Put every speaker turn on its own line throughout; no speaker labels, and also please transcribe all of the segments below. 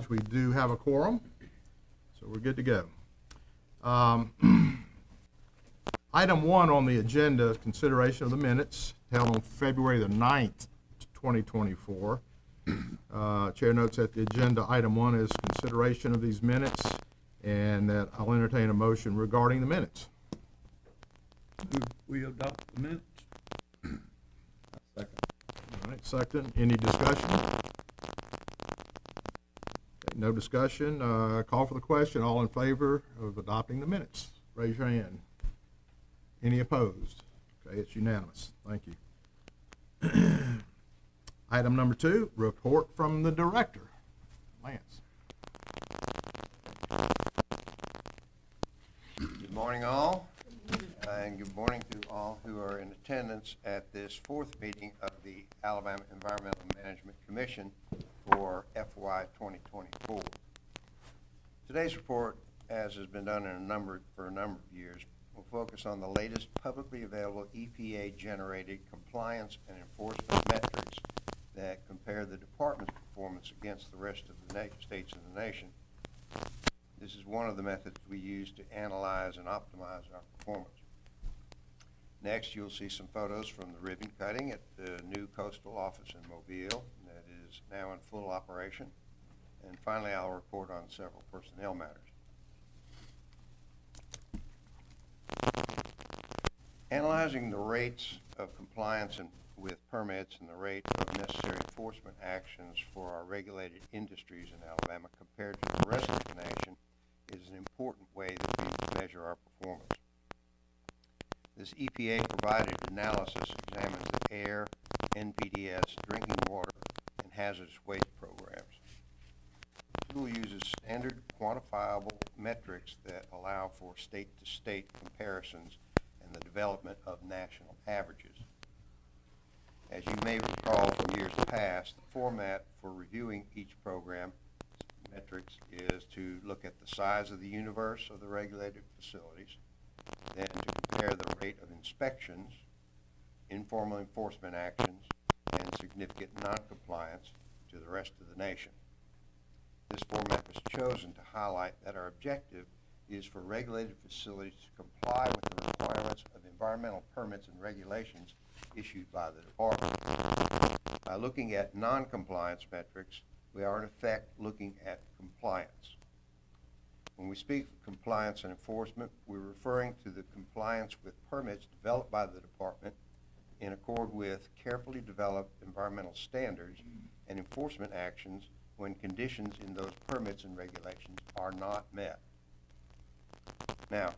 we do have a quorum, so we're good to go. Item 1 on the agenda is consideration of the minutes held on February the 9th, 2024. Chair notes that the agenda item 1 is consideration of these minutes, and that I'll entertain a motion regarding the minutes.
We adopt the minutes.
Second.
All right, second. Any discussion? Okay, no discussion. Call for the question. All in favor of adopting the minutes? Raise your hand. Any opposed? Okay, it's unanimous. Thank you. Item number 2, report from the director. Lance.
Good morning, all, and good morning to all who are in attendance at this 4th meeting of the Alabama Environmental Management Commission for FY 2024. Today's report, as has been done for a number of years, will focus on the latest publicly available EPA-generated compliance and enforcement metrics that compare the department's performance against the rest of the states in the nation. This is one of the methods we use to analyze and optimize our performance. Next, you'll see some photos from the ribbon cutting at the new coastal office in Mobile that is now in full operation. And finally, I'll report on several personnel matters. Analyzing the rates of compliance with permits and the rate of necessary enforcement actions for our regulated industries in Alabama compared to the rest of the nation is an important way that we measure our performance. This EPA-provided analysis examines the air, NPDES, drinking water, and hazardous waste programs. The tool uses standard quantifiable metrics that allow for state-to-state comparisons and the development of national averages. As you may recall from years past, the format for reviewing each program metrics is to look at the size of the universe of the regulated facilities, then to compare the rate of inspections, informal enforcement actions, and significant noncompliance to the rest of the nation. This format was chosen to highlight that our objective is for regulated facilities to comply with the requirements of environmental permits and regulations issued by the department. By looking at non-compliance metrics, we are in effect looking at compliance. When we speak of compliance and enforcement, we're referring to the compliance with permits developed by the department in accord with carefully developed environmental standards and enforcement actions when conditions in those permits and regulations are not met. Now,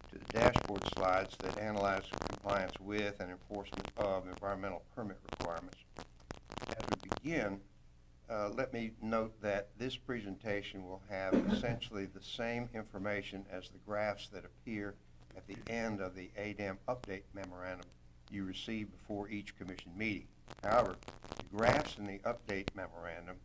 to the dashboard slides that analyze compliance with and enforcement of environmental permit requirements. As we begin, let me note that this presentation will have essentially the same information as the graphs that appear at the end of the ADEM update memorandum you receive before each commission meeting. However, the graphs in the update memorandum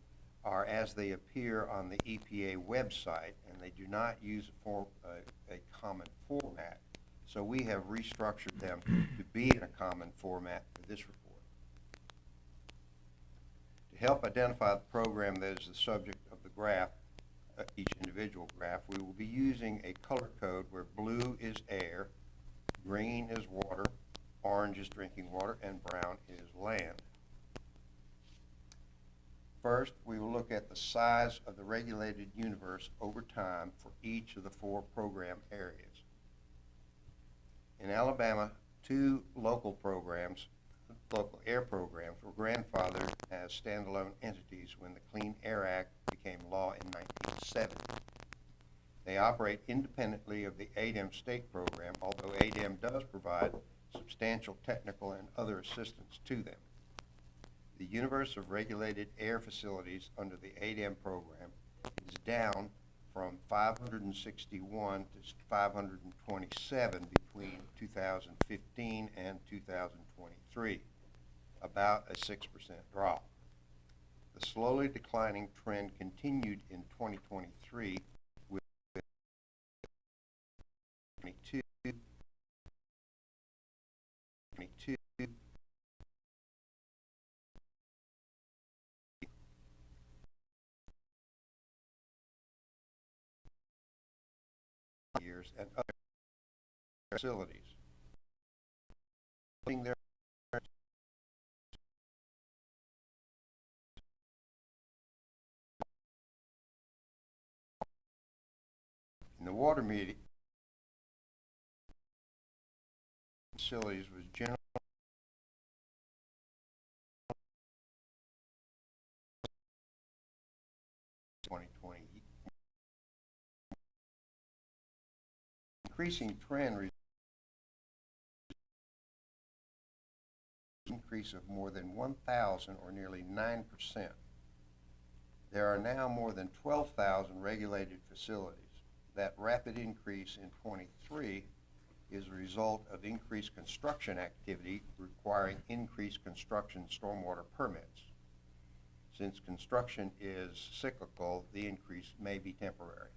are as they appear on the EPA website, and they do not use a common format. So we have restructured them to be in a common format for this report. To help identify the program that is the subject of the graph, each individual graph, we will be using a color code where blue is air, green is water, orange is drinking water, and brown is land. First, we will look at the size of the regulated universe over time for each of the 4 program areas. In Alabama, 2 local air programs were grandfathered as standalone entities when the Clean Air Act became law in 1970. They operate independently of the ADEM state program, although ADEM does provide substantial technical and other assistance to them. The universe of regulated air facilities under the ADEM program is down from 561 to 527 between 2015 and 2023, about a 6% drop. The slowly declining trend continued in 2023 with 22 generators, and other facilities. Their in the water media facilities was generally 2020. Increasing trend increase of more than 1,000 or nearly 9%. There are now more than 12,000 regulated facilities. That rapid increase in 23 is a result of increased construction activity requiring increased construction stormwater permits. Since construction is cyclical, the increase may be temporary.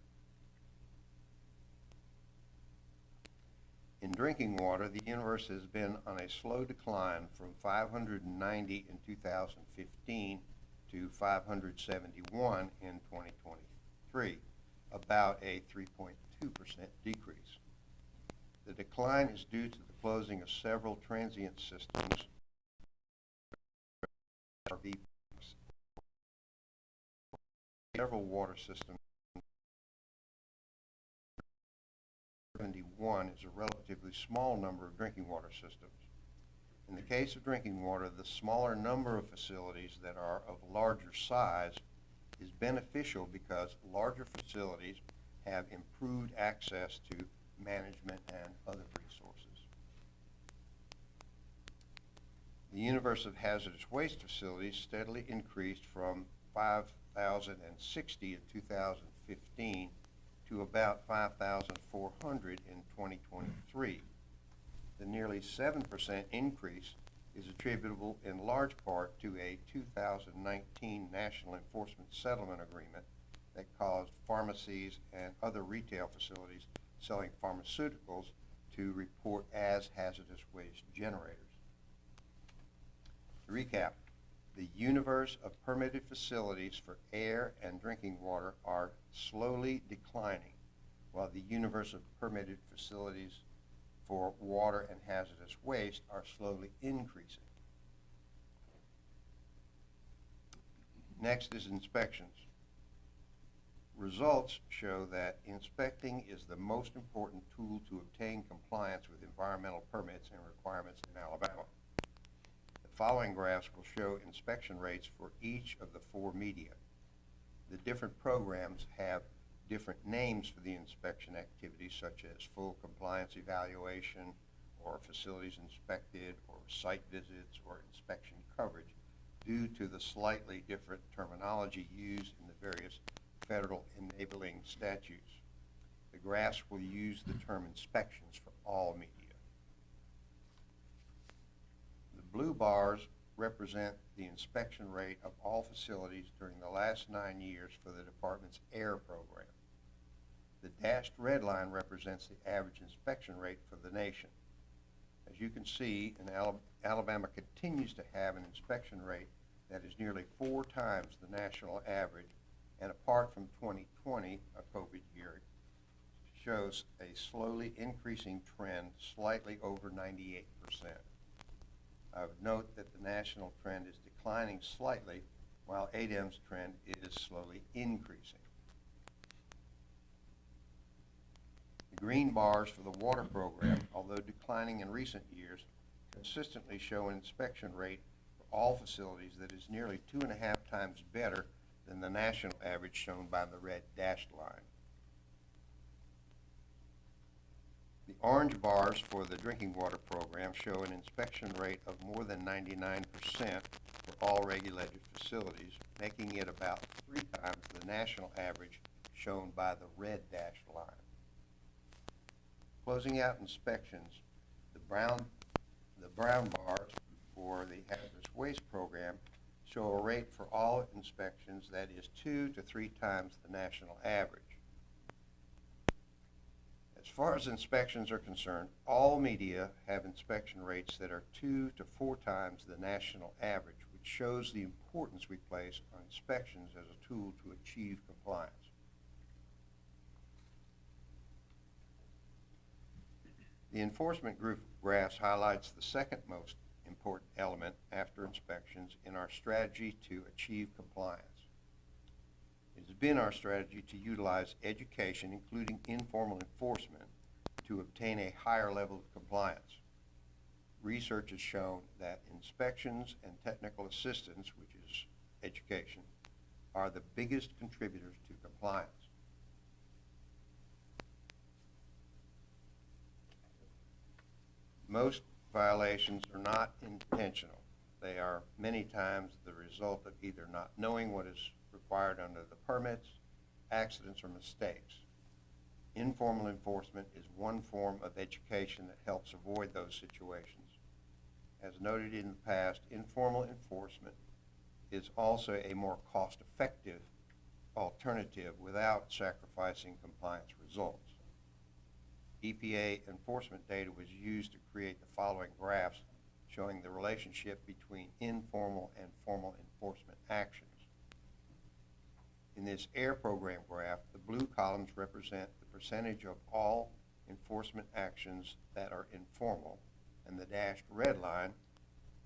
In drinking water, the universe has been on a slow decline from 590 in 2015 to 571 in 2023, about a 3.2% decrease. The decline is due to the closing of several transient systems, RV parks. Several water systems. 71 is a relatively small number of drinking water systems. In the case of drinking water, the smaller number of facilities that are of larger size is beneficial because larger facilities have improved access to management and other resources. The universe of hazardous waste facilities steadily increased from 5,060 in 2015 to about 5,400 in 2023. The nearly 7% increase is attributable in large part to a 2019 National Enforcement Settlement Agreement that caused pharmacies and other retail facilities selling pharmaceuticals to report as hazardous waste generators. To recap, the universe of permitted facilities for air and drinking water are slowly declining, while the universe of permitted facilities for water and hazardous waste are slowly increasing. Next is inspections. Results show that inspecting is the most important tool to obtain compliance with environmental permits and requirements in Alabama. The following graphs will show inspection rates for each of the four media. The different programs have different names for the inspection activities, such as full compliance evaluation, or facilities inspected, or site visits, or inspection coverage, due to the slightly different terminology used in the various federal enabling statutes. The graphs will use the term inspections for all media. The blue bars represent the inspection rate of all facilities during the last 9 years for the department's AIR program. The dashed red line represents the average inspection rate for the nation. As you can see, Alabama continues to have an inspection rate that is nearly 4 times the national average, and apart from 2020, a COVID year, shows a slowly increasing trend slightly over 98%. I would note that the national trend is declining slightly, while ADEM's trend is slowly increasing. The green bars for the water program, although declining in recent years, consistently show an inspection rate for all facilities that is nearly 2.5 times better than the national average shown by the red dashed line. The orange bars for the drinking water program show an inspection rate of more than 99% for all regulated facilities, making it about 3 times the national average shown by the red dashed line. Closing out inspections, the brown bars for the hazardous waste program show a rate for all inspections that is 2 to 3 times the national average. As far as inspections are concerned, all media have inspection rates that are 2 to 4 times the national average, which shows the importance we place on inspections as a tool to achieve compliance. The enforcement group of graphs highlights the second most important element after inspections in our strategy to achieve compliance. It has been our strategy to utilize education, including informal enforcement, to obtain a higher level of compliance. Research has shown that inspections and technical assistance, which is education, are the biggest contributors to compliance. Most violations are not intentional. They are many times the result of either not knowing what is required under the permits, accidents, or mistakes. Informal enforcement is one form of education that helps avoid those situations. As noted in the past, informal enforcement is also a more cost-effective alternative without sacrificing compliance results. EPA enforcement data was used to create the following graphs showing the relationship between informal and formal enforcement actions. In this AIR program graph, the blue columns represent the percentage of all enforcement actions that are informal, and the dashed red line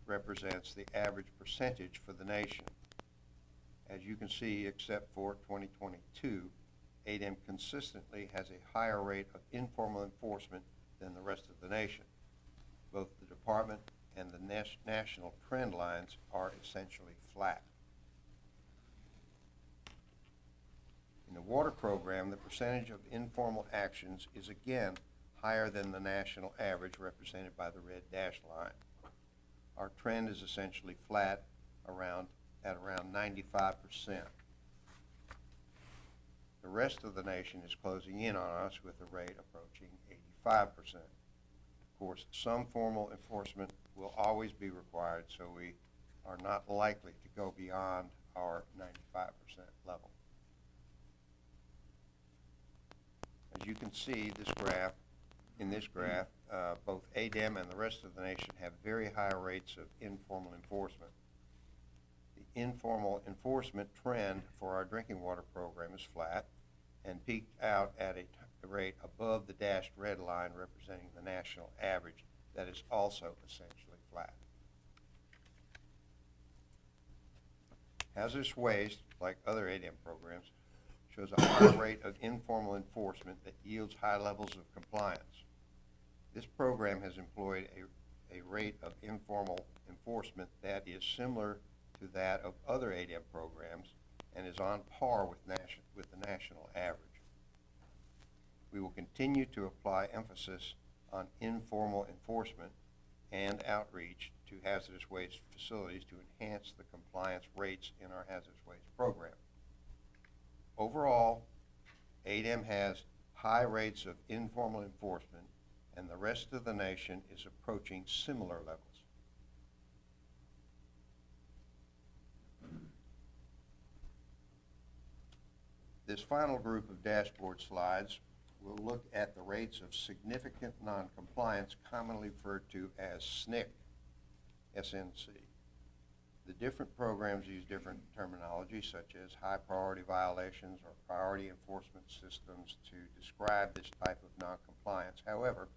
represents the average percentage for the nation. As you can see, except for 2022, ADEM consistently has a higher rate of informal enforcement than the rest of the nation. Both the department and the national trend lines are essentially flat. In the water program, the percentage of informal actions is again higher than the national average, represented by the red dashed line. Our trend is essentially flat at around 95%. The rest of the nation is closing in on us with a rate approaching 85%. Of course, some formal enforcement will always be required, so we are not likely to go beyond our 95% level. As you can see, in this graph, both ADEM and the rest of the nation have very high rates of informal enforcement. The informal enforcement trend for our drinking water program is flat and peaked out at a rate above the dashed red line representing the national average that is also essentially flat. Hazardous waste, like other ADEM programs, shows a high rate of informal enforcement that yields high levels of compliance. This program has employed a rate of informal enforcement that is similar to that of other ADEM programs and is on par with the national average. We will continue to apply emphasis on informal enforcement and outreach to hazardous waste facilities to enhance the compliance rates in our hazardous waste program. Overall, ADEM has high rates of informal enforcement, and the rest of the nation is approaching similar levels. This final group of dashboard slides will look at the rates of significant noncompliance, commonly referred to as SNCC, SNC. The different programs use different terminology, such as high priority violations or priority enforcement systems to describe this type of noncompliance. However,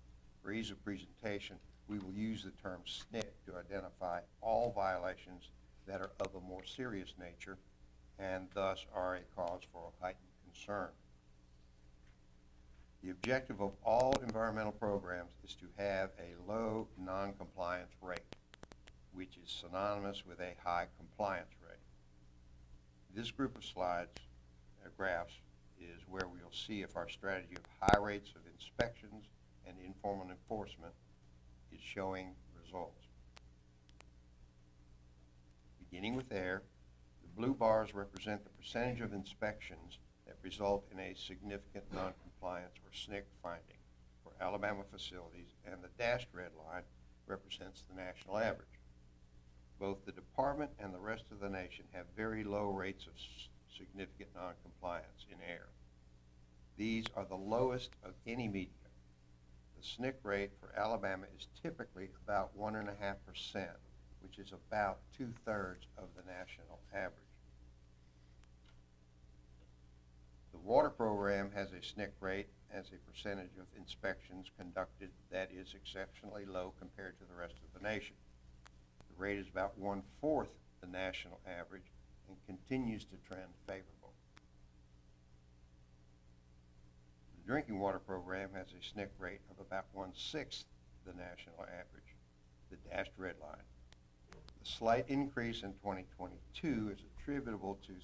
for ease of presentation, we will use the term SNCC to identify all violations that are of a more serious nature and thus are a cause for a heightened concern. The objective of all environmental programs is to have a low noncompliance rate, which is synonymous with a high compliance rate. This group of slides, graphs, is where we'll see if our strategy of high rates of inspections and informal enforcement is showing results. Beginning with air, the blue bars represent the percentage of inspections that result in a significant noncompliance or SNCC finding for Alabama facilities, and the dashed red line represents the national average. Both the department and the rest of the nation have very low rates of significant noncompliance in air. These are the lowest of any media. The SNCC rate for Alabama is typically about 1.5%, which is about 2/3 of the national average. The water program has a SNC rate as a percentage of inspections conducted that is exceptionally low compared to the rest of the nation. The rate is about 1/4 the national average and continues to trend favorable. The drinking water program has a SNC rate of about 1/6 the national average, the dashed red line. The slight increase in 2022 is attributable to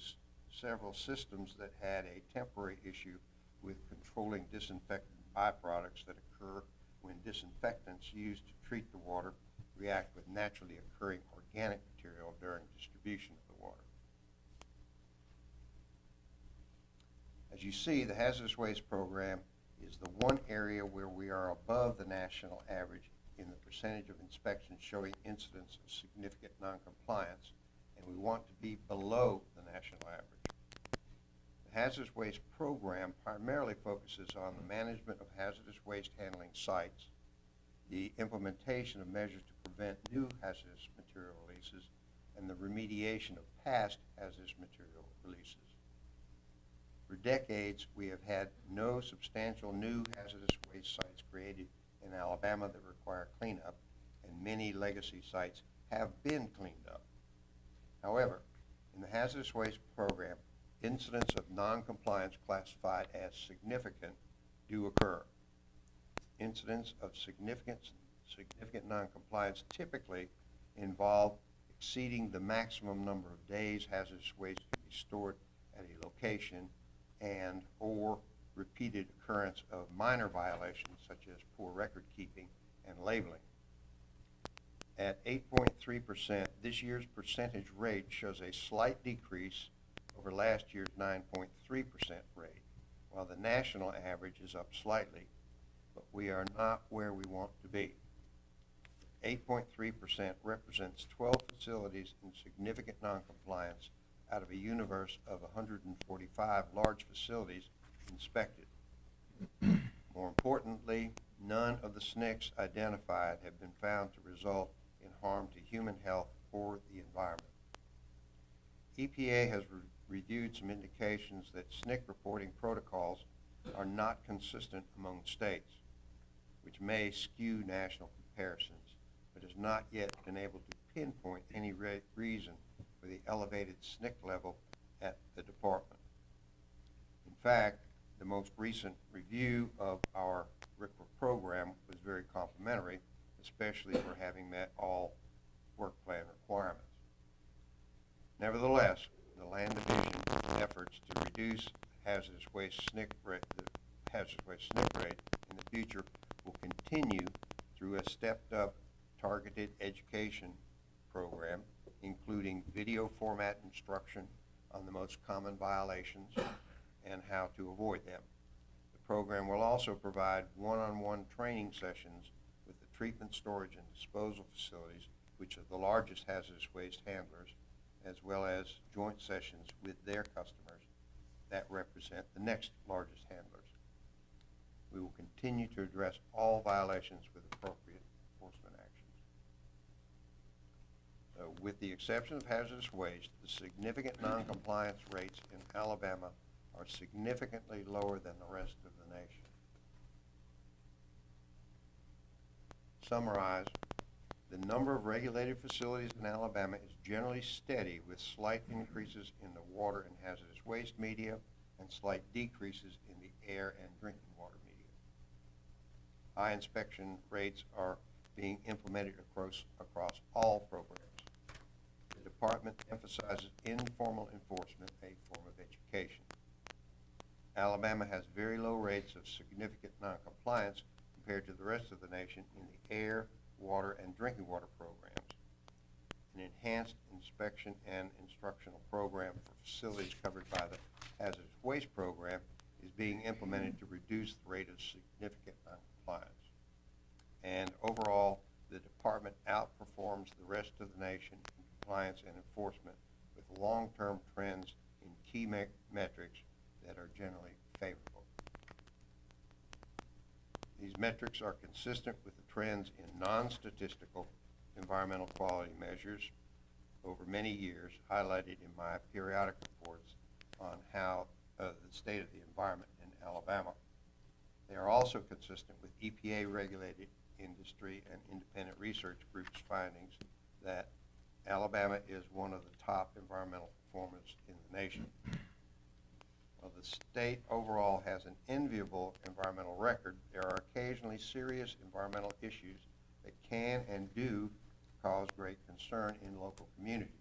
several systems that had a temporary issue with controlling disinfectant byproducts that occur when disinfectants used to treat the water react with naturally occurring organic material during distribution of the water. As you see, the hazardous waste program is the one area where we are above the national average in the percentage of inspections showing incidents of significant noncompliance, and we want to be below the national average. The hazardous waste program primarily focuses on the management of hazardous waste handling sites, the implementation of measures to prevent new hazardous material releases, and the remediation of past hazardous material releases. For decades, we have had no substantial new hazardous waste sites created in Alabama that require cleanup, and many legacy sites have been cleaned up. However, in the hazardous waste program, incidents of noncompliance classified as significant do occur. Incidents of significant noncompliance typically involve exceeding the maximum number of days hazardous waste can be stored at a location and or repeated occurrence of minor violations such as poor record keeping and labeling. At 8.3%, this year's percentage rate shows a slight decrease over last year's 9.3% rate, while the national average is up slightly, but we are not where we want to be. 8.3% represents 12 facilities in significant noncompliance out of a universe of 145 large facilities inspected. More importantly, none of the SNCs identified have been found to result in harm to human health or the environment. EPA has reviewed some indications that SNC reporting protocols are not consistent among states, which may skew national comparisons, but has not yet been able to pinpoint any reason for the elevated SNC level at the department. In fact, the most recent review of our RCRA program was very complimentary, especially for having met all work plan requirements. Nevertheless, the Land Division efforts to reduce hazardous waste SNC rate in the future will continue through a stepped-up targeted education program, including video format instruction on the most common violations and how to avoid them. The program will also provide one-on-one training sessions with the treatment, storage, and disposal facilities, which are the largest hazardous waste handlers, as well as joint sessions with their customers that represent the next largest handlers. We will continue to address all violations with appropriate enforcement actions. So, with the exception of hazardous waste, the significant noncompliance rates in Alabama are significantly lower than the rest of the nation. Summarize, the number of regulated facilities in Alabama is generally steady, with slight increases in the water and hazardous waste media and slight decreases in the air and drinking water media. High inspection rates are being implemented across all programs. The department emphasizes informal enforcement, a form of education. Alabama has very low rates of significant noncompliance compared to the rest of the nation in the air, water, and drinking water programs. An enhanced inspection and instructional program for facilities covered by the hazardous waste program is being implemented to reduce the rate of significant noncompliance. And overall, the department outperforms the rest of the nation in compliance and enforcement, with long-term trends in key metrics that are generally favorable. These metrics are consistent with the trends in non-statistical environmental quality measures over many years, highlighted in my periodic reports on how the state of the environment in Alabama. They are also consistent with EPA-regulated industry and independent research groups' findings that Alabama is one of the top environmental performers in the nation. While the state overall has an enviable environmental record, there are occasionally serious environmental issues that can and do cause great concern in local communities.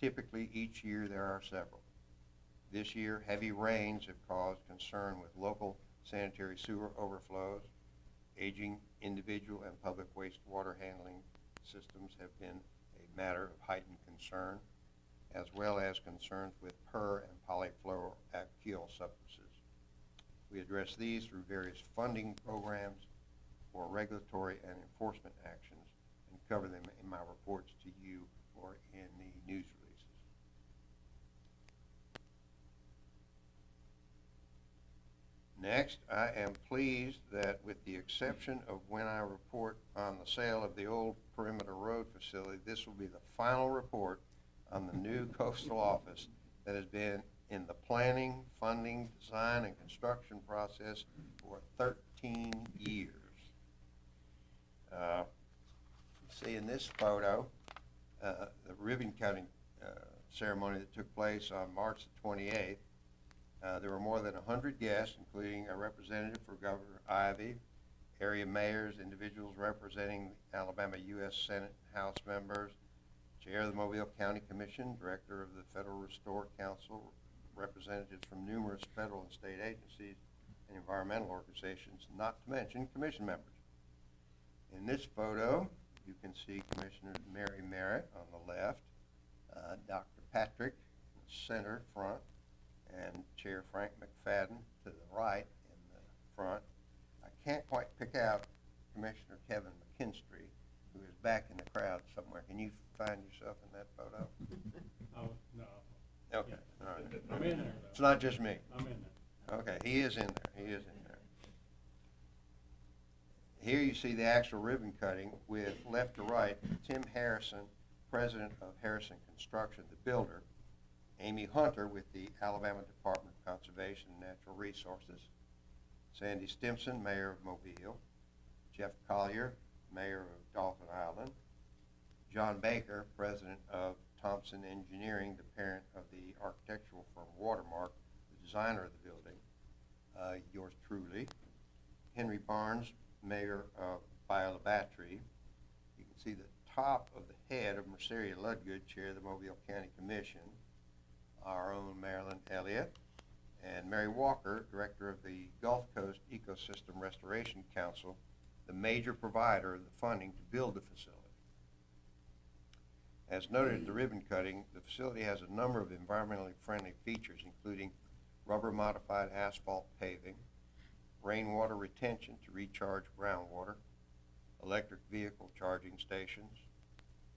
Typically, each year there are several. This year, heavy rains have caused concern with local sanitary sewer overflows. Aging individual and public wastewater handling systems have been a matter of heightened concern, as well as concerns with per and polyfluoroalkyl substances. We address these through various funding programs for regulatory and enforcement actions and cover them in my reports to you or in the news releases. Next, I am pleased that with the exception of when I report on the sale of the old Perimeter Road facility, this will be the final report on the new coastal office that has been in the planning, funding, design, and construction process for 13 years. You see in this photo, the ribbon cutting ceremony that took place on March the 28th. There were more than 100 guests, including a representative for Governor Ivey, area mayors, individuals representing Alabama U.S. Senate and House members, Chair of the Mobile County Commission, Director of the Federal Restore Council, representatives from numerous federal and state agencies and environmental organizations, not to mention commission members. In this photo, you can see Commissioner Mary Merritt on the left, Dr. Patrick in the center front, and Chair Frank McFadden to the right in the front. I can't quite pick out Commissioner Kevin McKinstry, who is back in the crowd somewhere. Can you find yourself in that photo?
Oh, no.
Okay,
Yeah.
all right.
I'm in there,
It's
though.
not just me.
I'm in there.
Okay, he is in there, he is in there. Here you see the actual ribbon cutting with left to right, Tim Harrison, president of Harrison Construction, the builder, Amy Hunter with the Alabama Department of Conservation and Natural Resources, Sandy Stimson, mayor of Mobile, Jeff Collier, mayor of Dauphin Island, John Baker, president of Thompson Engineering, the parent of the architectural firm Watermark, the designer of the building, yours truly, Henry Barnes, mayor of Biola Battery. You can see the top of the head of Merceria Ludgood, chair of the Mobile County Commission, our own Marilyn Elliott, and Mary Walker, director of the Gulf Coast Ecosystem Restoration Council, the major provider of the funding to build the facility. As noted at the ribbon cutting, the facility has a number of environmentally friendly features, including rubber-modified asphalt paving, rainwater retention to recharge groundwater, electric vehicle charging stations,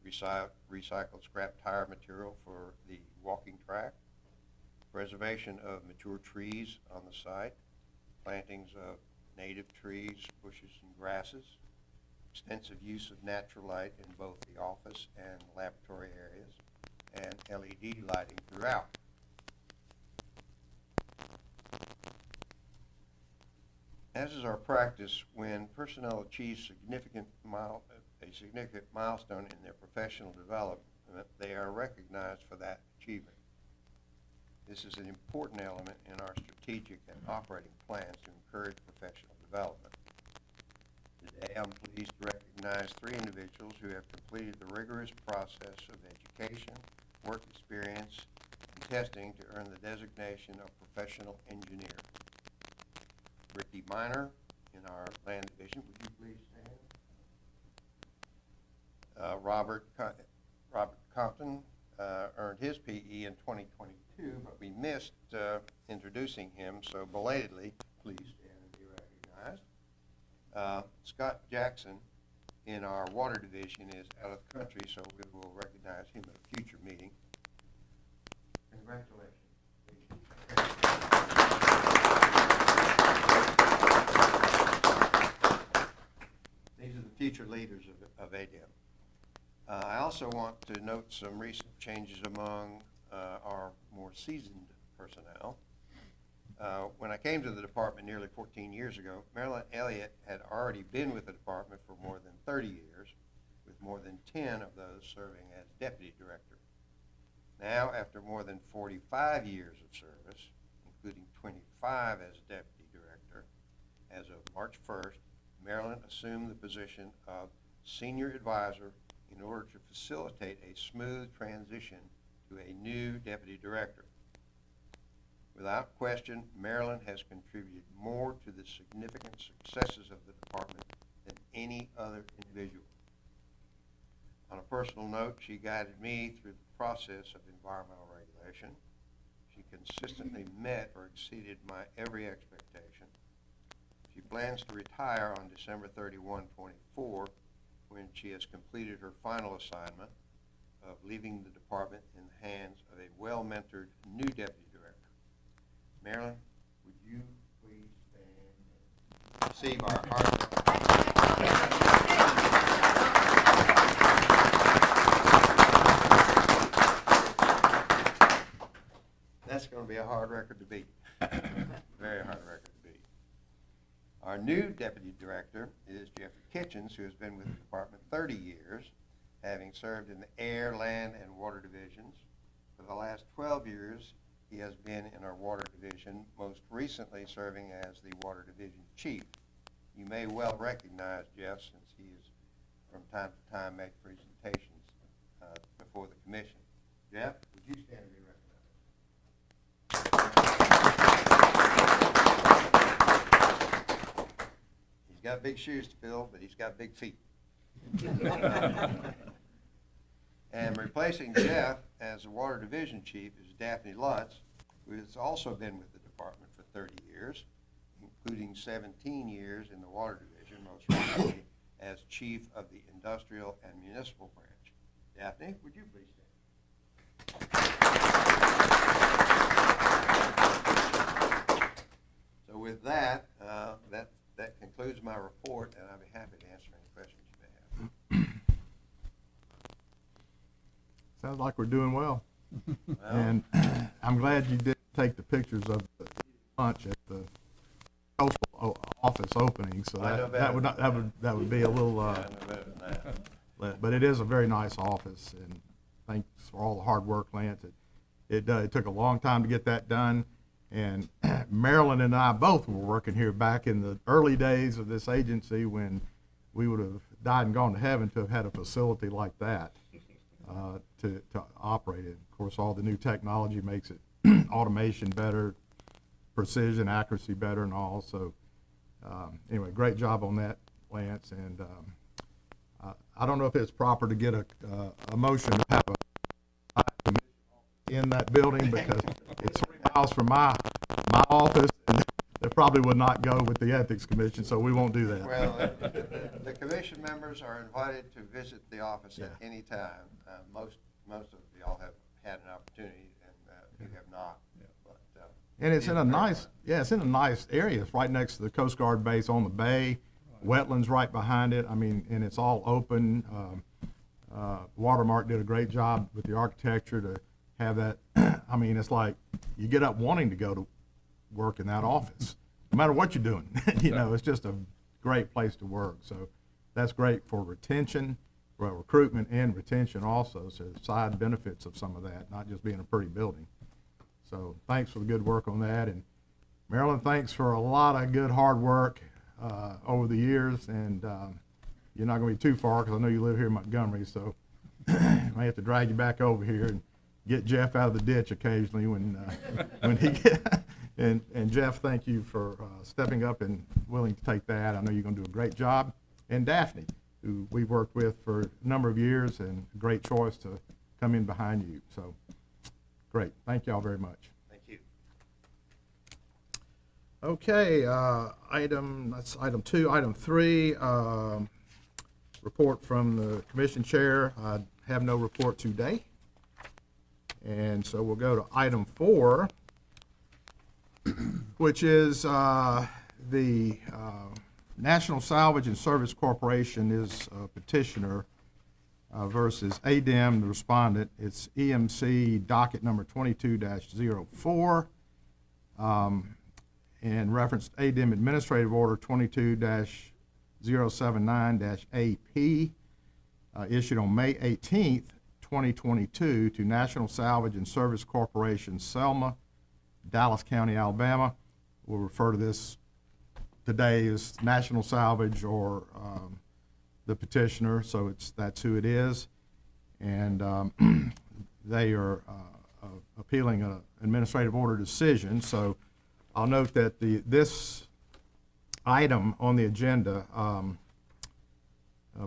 recycled scrap tire material for the walking track, preservation of mature trees on the site, plantings of native trees, bushes, and grasses, extensive use of natural light in both the office and laboratory areas, and LED lighting throughout. As is our practice, when personnel achieve a significant milestone in their professional development, they are recognized for that achievement. This is an important element in our strategic and operating plans to encourage professional development. Today, I'm pleased to recognize 3 individuals who have completed the rigorous process of education, work experience, and testing to earn the designation of professional engineer. Ricky Miner in our land division, would you please stand? Robert Compton earned his PE in 2022, but we missed introducing him, so belatedly, please stand and be recognized. Scott Jackson in our water division is out of the country, so we will recognize him at a future meeting. Congratulations. These are the future leaders of ADEM. I also want to note some recent changes among our more seasoned personnel. when I came to the department nearly 14 years ago, Marilyn Elliott had already been with the department for more than 30 years, with more than 10 of those serving as deputy director. Now, after more than 45 years of service, including 25 as deputy director, as of March 1st, Marilyn assumed the position of senior advisor in order to facilitate a smooth transition to a new deputy director. Without question, Marilyn has contributed more to the significant successes of the department than any other individual. On a personal note, she guided me through the process of environmental regulation. She consistently met or exceeded my every expectation. She plans to retire on December 31, 24, when she has completed her final assignment of leaving the department in the hands of a well-mentored new deputy director. Marilyn, would you please stand and receive our heart? That's going to be a hard record to beat. Very hard record to beat. Our new deputy director is Jeffrey Kitchens, who has been with the department 30 years, having served in the air, land, and water divisions. For the last 12 years, he has been in our water division, most recently serving as the water division chief. You may well recognize Jeff, since he is from time to time make presentations before the commission. Jeff, would you stand and be recognized? He's got big shoes to fill, but he's got big feet. And replacing Jeff as the Water Division Chief is Daphne Lutz, who has also been with the department for 30 years, including 17 years in the Water Division, most recently as Chief of the Industrial and Municipal Branch. Daphne, would you please stand? So with that, that concludes my report, and I'll be happy to answer any questions you may have.
Sounds like we're doing well.
Well,
And I'm glad you did take the pictures of the lunch at the coastal office opening, so
I know
that would
better.
not, that would be a little,
yeah, I know better than that.
but it is a very nice office, and thanks for all the hard work, Lance. It took a long time to get that done, and Marilyn and I both were working here back in the early days of this agency when we would have died and gone to heaven to have had a facility like that to operate it. Of course, all the new technology makes it automation better, precision, accuracy better, and all. So anyway, great job on that, Lance. And I don't know if it's proper to get a motion to have a in that building, because it's 3 miles from my office, and they probably would not go with the Ethics Commission, so we won't do that.
Well, the commission members are invited to visit the office at
Yeah.
any time. Most of y'all have had an opportunity, and you have not. But,
And it's in a
very
nice,
fun.
yeah, it's in a nice area. It's right next to the Coast Guard base on the bay, wetlands right behind it. I mean, and it's all open. Watermark did a great job with the architecture to have that. I mean, it's like you get up wanting to go to work in that office, no matter what you're doing. You know, it's just a great place to work. So that's great for retention, well, recruitment and retention also. So side benefits of some of that, not just being a pretty building. So thanks for the good work on that. And Marilyn, thanks for a lot of good hard work over the years. And you're not going to be too far, because I know you live here in Montgomery. So I may have to drag you back over here and get Jeff out of the ditch occasionally when he get. And Jeff, thank you for stepping up and willing to take that. I know you're going to do a great job. And Daphne, who we've worked with for a number of years, and a great choice to come in behind you. So great. Thank y'all very much.
Thank you.
Okay, that's item 2. Item 3, report from the commission chair. I have no report today. And so we'll go to item 4, which is the National Salvage and Service Corporation is a petitioner versus ADEM, the respondent. It's EMC docket number 22-04. in reference to ADM Administrative Order 22-079-AP, issued on May 18th, 2022 to National Salvage and Service Corporation, Selma, Dallas County, Alabama. We'll refer to this today as National Salvage or the petitioner, so that's who it is. And they are appealing an administrative order decision. So I'll note that this item on the agenda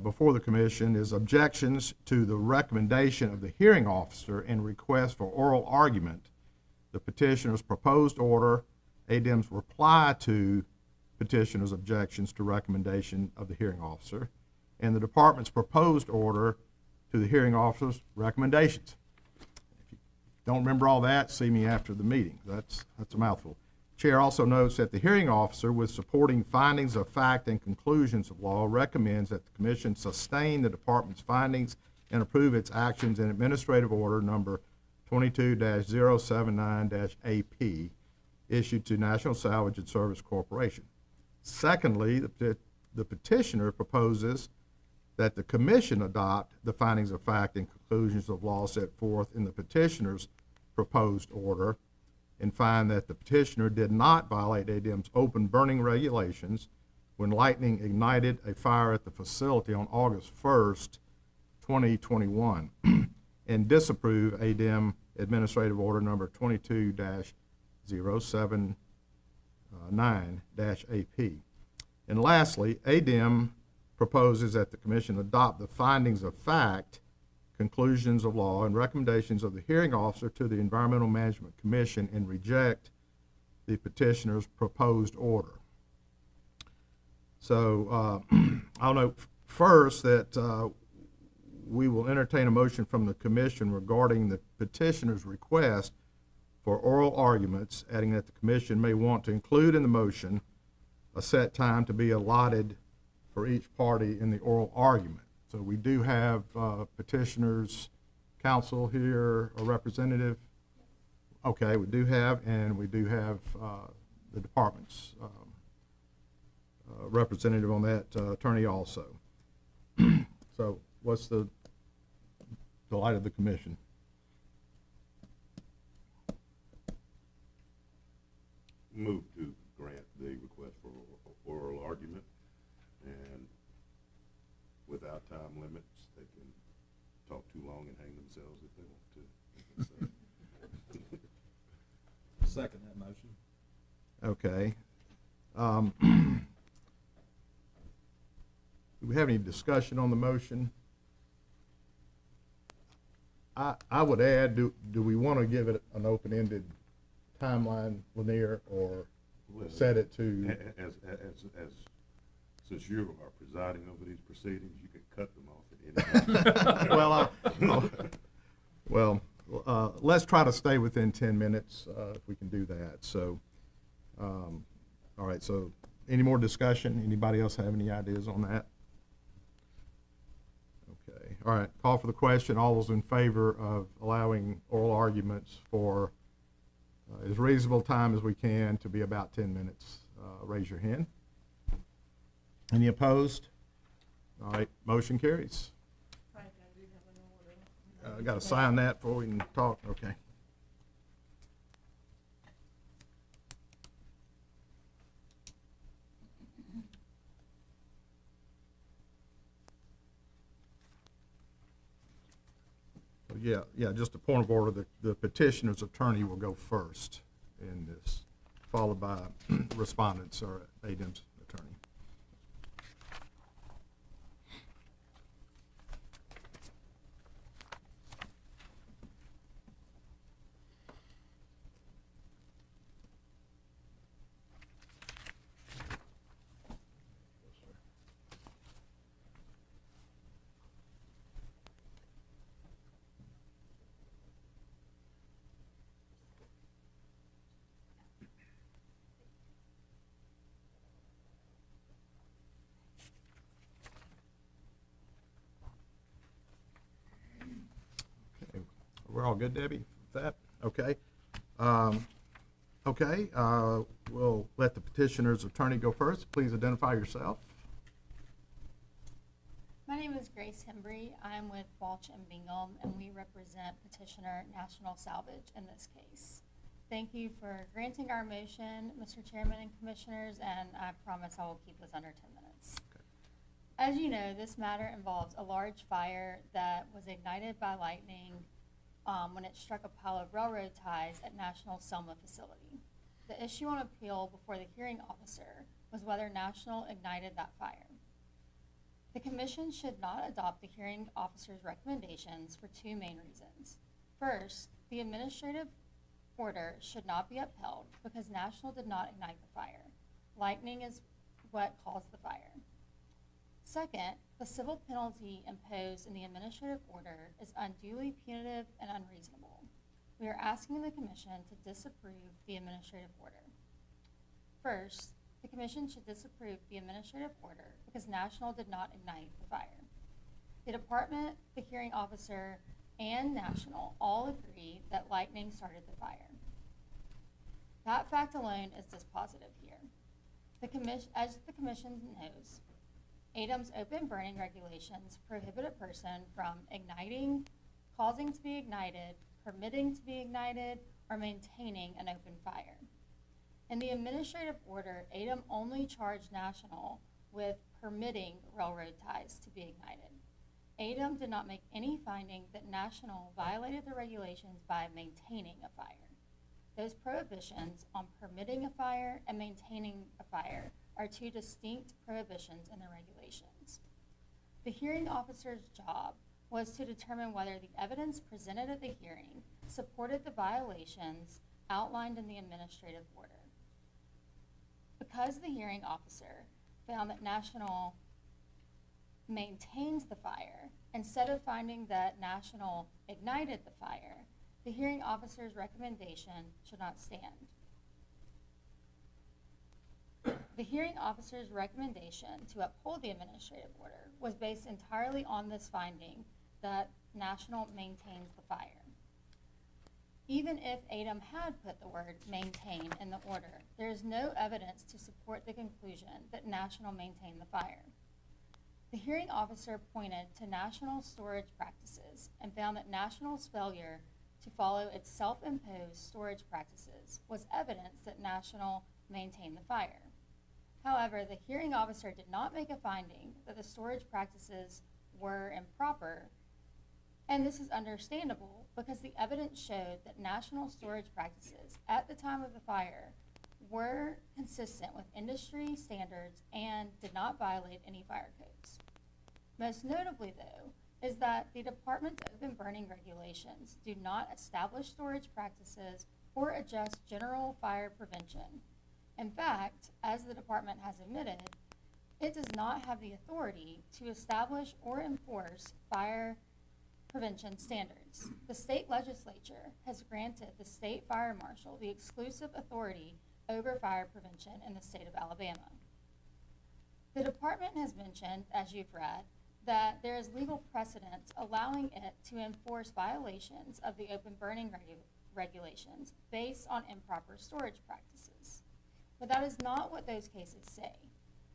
before the commission is objections to the recommendation of the hearing officer and request for oral argument, the petitioner's proposed order, ADM's reply to petitioner's objections to recommendation of the hearing officer, and the department's proposed order to the hearing officer's recommendations. If you don't remember all that, see me after the meeting. That's a mouthful. Chair also notes that the hearing officer, with supporting findings of fact and conclusions of law, recommends that the commission sustain the department's findings and approve its actions in administrative order number 22-079-AP, issued to National Salvage and Service Corporation. Secondly, the petitioner proposes that the commission adopt the findings of fact and conclusions of law set forth in the petitioner's proposed order and find that the petitioner did not violate ADM's open burning regulations when lightning ignited a fire at the facility on August 1st, 2021, and disapprove ADM Administrative Order number 22-079-AP. And lastly, ADM proposes that the commission adopt the findings of fact, conclusions of law, and recommendations of the hearing officer to the Environmental Management Commission and reject the petitioner's proposed order. So I'll note first that we will entertain a motion from the commission regarding the petitioner's request for oral arguments, adding that the commission may want to include in the motion a set time to be allotted for each party in the oral argument. So we do have petitioner's counsel here, a representative. Okay, we do have, and we do have the department's representative on that, attorney also. So what's the delight of the commission?
Move to grant the request for oral argument, and without time limits, they can talk too long and hang themselves if they want to.
Second that motion.
Okay. Do we have any discussion on the motion? I would add, do we want to give it an open-ended timeline, Lanier, or set it to?
Since you are presiding over these proceedings, you can cut them off at any time.
Let's try to stay within 10 minutes if we can do that. So, all right, so any more discussion? Anybody else have any ideas on that? Okay, all right, call for the question. All those in favor of allowing oral arguments for as reasonable time as we can to be about 10 minutes, raise your hand. Any opposed? All right, motion carries.
Frank, I do have an order.
Got to sign that before we can talk. Okay. So yeah, just a point of order, the petitioner's attorney will go first in this, followed by respondents or ADM's attorney. We're all good, Debbie, with that? Okay. Okay, we'll let the petitioner's attorney go first. Please identify yourself.
My name is Grace Hembry. I'm with Balch and Bingham, and we represent petitioner National Salvage in this case. Thank you for granting our motion, Mr. Chairman and Commissioners, and I promise I will keep this under 10 minutes. As you know, this matter involves a large fire that was ignited by lightning when it struck a pile of railroad ties at National Selma facility. The issue on appeal before the hearing officer was whether National ignited that fire. The Commission should not adopt the hearing officer's recommendations for two main reasons. First, the administrative order should not be upheld because National did not ignite the fire. Lightning is what caused the fire. Second, the civil penalty imposed in the administrative order is unduly punitive and unreasonable. We are asking the Commission to disapprove the administrative order. First, the Commission should disapprove the administrative order because National did not ignite the fire. The Department, the hearing officer, and National all agree that lightning started the fire. That fact alone is dispositive here. As the Commission knows, ADAM's open burning regulations prohibit a person from igniting, causing to be ignited, permitting to be ignited, or maintaining an open fire. In the administrative order, ADAM only charged National with permitting railroad ties to be ignited. ADAM did not make any finding that National violated the regulations by maintaining a fire. Those prohibitions on permitting a fire and maintaining a fire are two distinct prohibitions in the regulations. The hearing officer's job was to determine whether the evidence presented at the hearing supported the violations outlined in the administrative order. Because the hearing officer found that National maintained the fire, instead of finding that National ignited the fire, the hearing officer's recommendation should not stand. The hearing officer's recommendation to uphold the administrative order was based entirely on this finding that National maintains the fire. Even if ADAM had put the word maintain in the order, there is no evidence to support the conclusion that National maintained the fire. The hearing officer pointed to National storage practices and found that National's failure to follow its self-imposed storage practices was evidence that National maintained the fire. However, the hearing officer did not make a finding that the storage practices were improper, and this is understandable because the evidence showed that National storage practices at the time of the fire were consistent with industry standards and did not violate any fire codes. Most notably, though, is that the Department's open burning regulations do not establish storage practices or adjust general fire prevention. In fact, as the Department has admitted, it does not have the authority to establish or enforce fire prevention standards. The state legislature has granted the state fire marshal the exclusive authority over fire prevention in the state of Alabama. The Department has mentioned, as you've read, that there is legal precedent allowing it to enforce violations of the open burning regulations based on improper storage practices. But that is not what those cases say.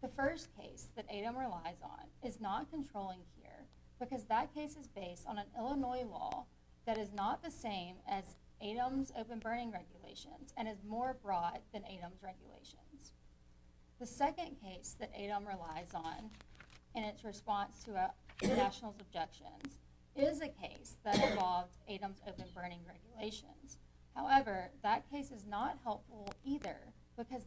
The first case that ADAM relies on is not controlling here because that case is based on an Illinois law that is not the same as ADAM's open burning regulations and is more broad than ADAM's regulations. The second case that ADAM relies on in its response to National's objections is a case that involved ADAM's open burning regulations. However, that case is not helpful either because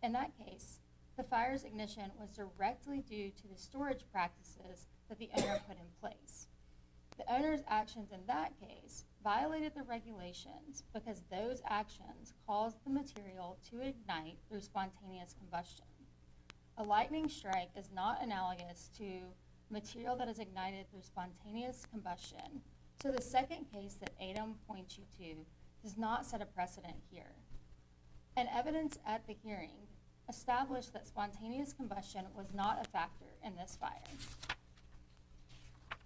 in that case, the fire's ignition was directly due to the storage practices that the owner put in place. The owner's actions in that case violated the regulations because those actions caused the material to ignite through spontaneous combustion. A lightning strike is not analogous to material that is ignited through spontaneous combustion, so the second case that ADAM points you to does not set a precedent here. And evidence at the hearing established that spontaneous combustion was not a factor in this fire.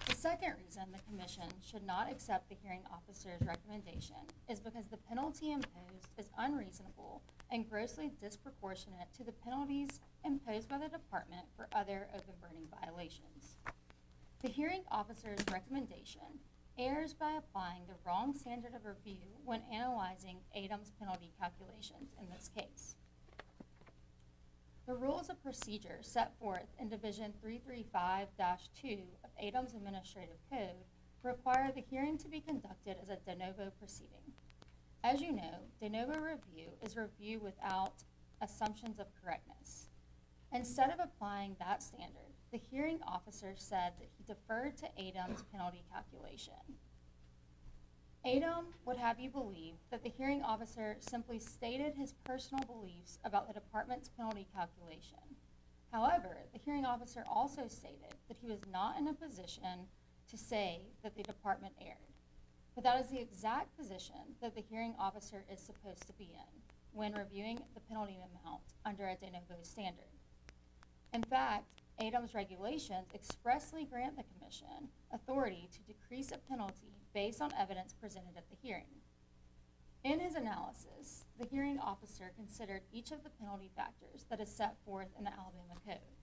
The second reason the commission should not accept the hearing officer's recommendation is because the penalty imposed is unreasonable and grossly disproportionate to the penalties imposed by the department for other open burning violations. The hearing officer's recommendation errs by applying the wrong standard of review when analyzing ADAM's penalty calculations in this case. The rules of procedure set forth in Division 335-2 of ADAM's Administrative Code require the hearing to be conducted as a de novo proceeding. As you know, de novo review is review without assumptions of correctness. Instead of applying that standard, the hearing officer said that he deferred to ADAM's penalty calculation. ADAM would have you believe that the hearing officer simply stated his personal beliefs about the department's penalty calculation. However, the hearing officer also stated that he was not in a position to say that the department erred. But that is the exact position that the hearing officer is supposed to be in when reviewing the penalty amount under a de novo standard. In fact, ADAM's regulations expressly grant the commission authority to decrease a penalty based on evidence presented at the hearing. In his analysis, the hearing officer considered each of the penalty factors that is set forth in the Alabama Code.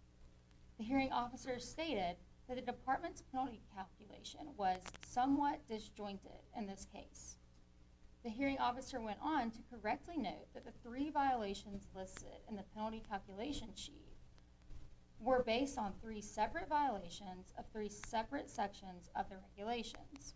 The hearing officer stated that the department's penalty calculation was somewhat disjointed in this case. The hearing officer went on to correctly note that the 3 violations listed in the penalty calculation sheet were based on 3 separate violations of 3 separate sections of the regulations.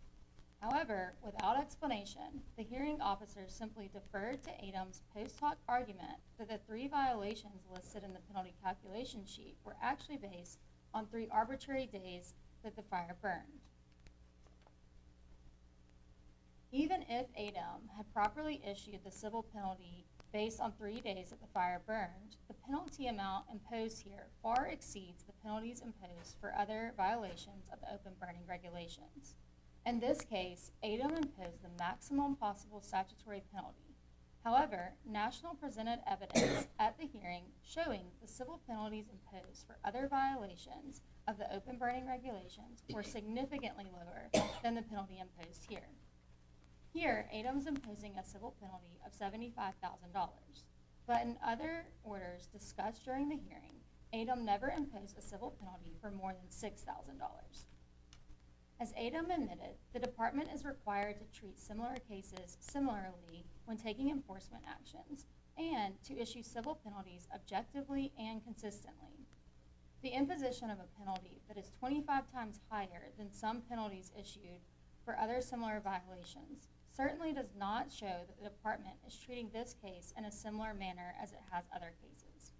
However, without explanation, the hearing officer simply deferred to ADAM's post hoc argument that the 3 violations listed in the penalty calculation sheet were actually based on 3 arbitrary days that the fire burned. Even if ADAM had properly issued the civil penalty based on 3 days that the fire burned, the penalty amount imposed here far exceeds the penalties imposed for other violations of the open burning regulations. In this case, ADAM imposed the maximum possible statutory penalty. However, National presented evidence at the hearing showing the civil penalties imposed for other violations of the open burning regulations were significantly lower than the penalty imposed here. Here, ADAM's imposing a civil penalty of $75,000, but in other orders discussed during the hearing, ADAM never imposed a civil penalty for more than $6,000. As ADAM admitted, the department is required to treat similar cases similarly when taking enforcement actions and to issue civil penalties objectively and consistently. The imposition of a penalty that is 25 times higher than some penalties issued for other similar violations certainly does not show that the department is treating this case in a similar manner as it has other cases.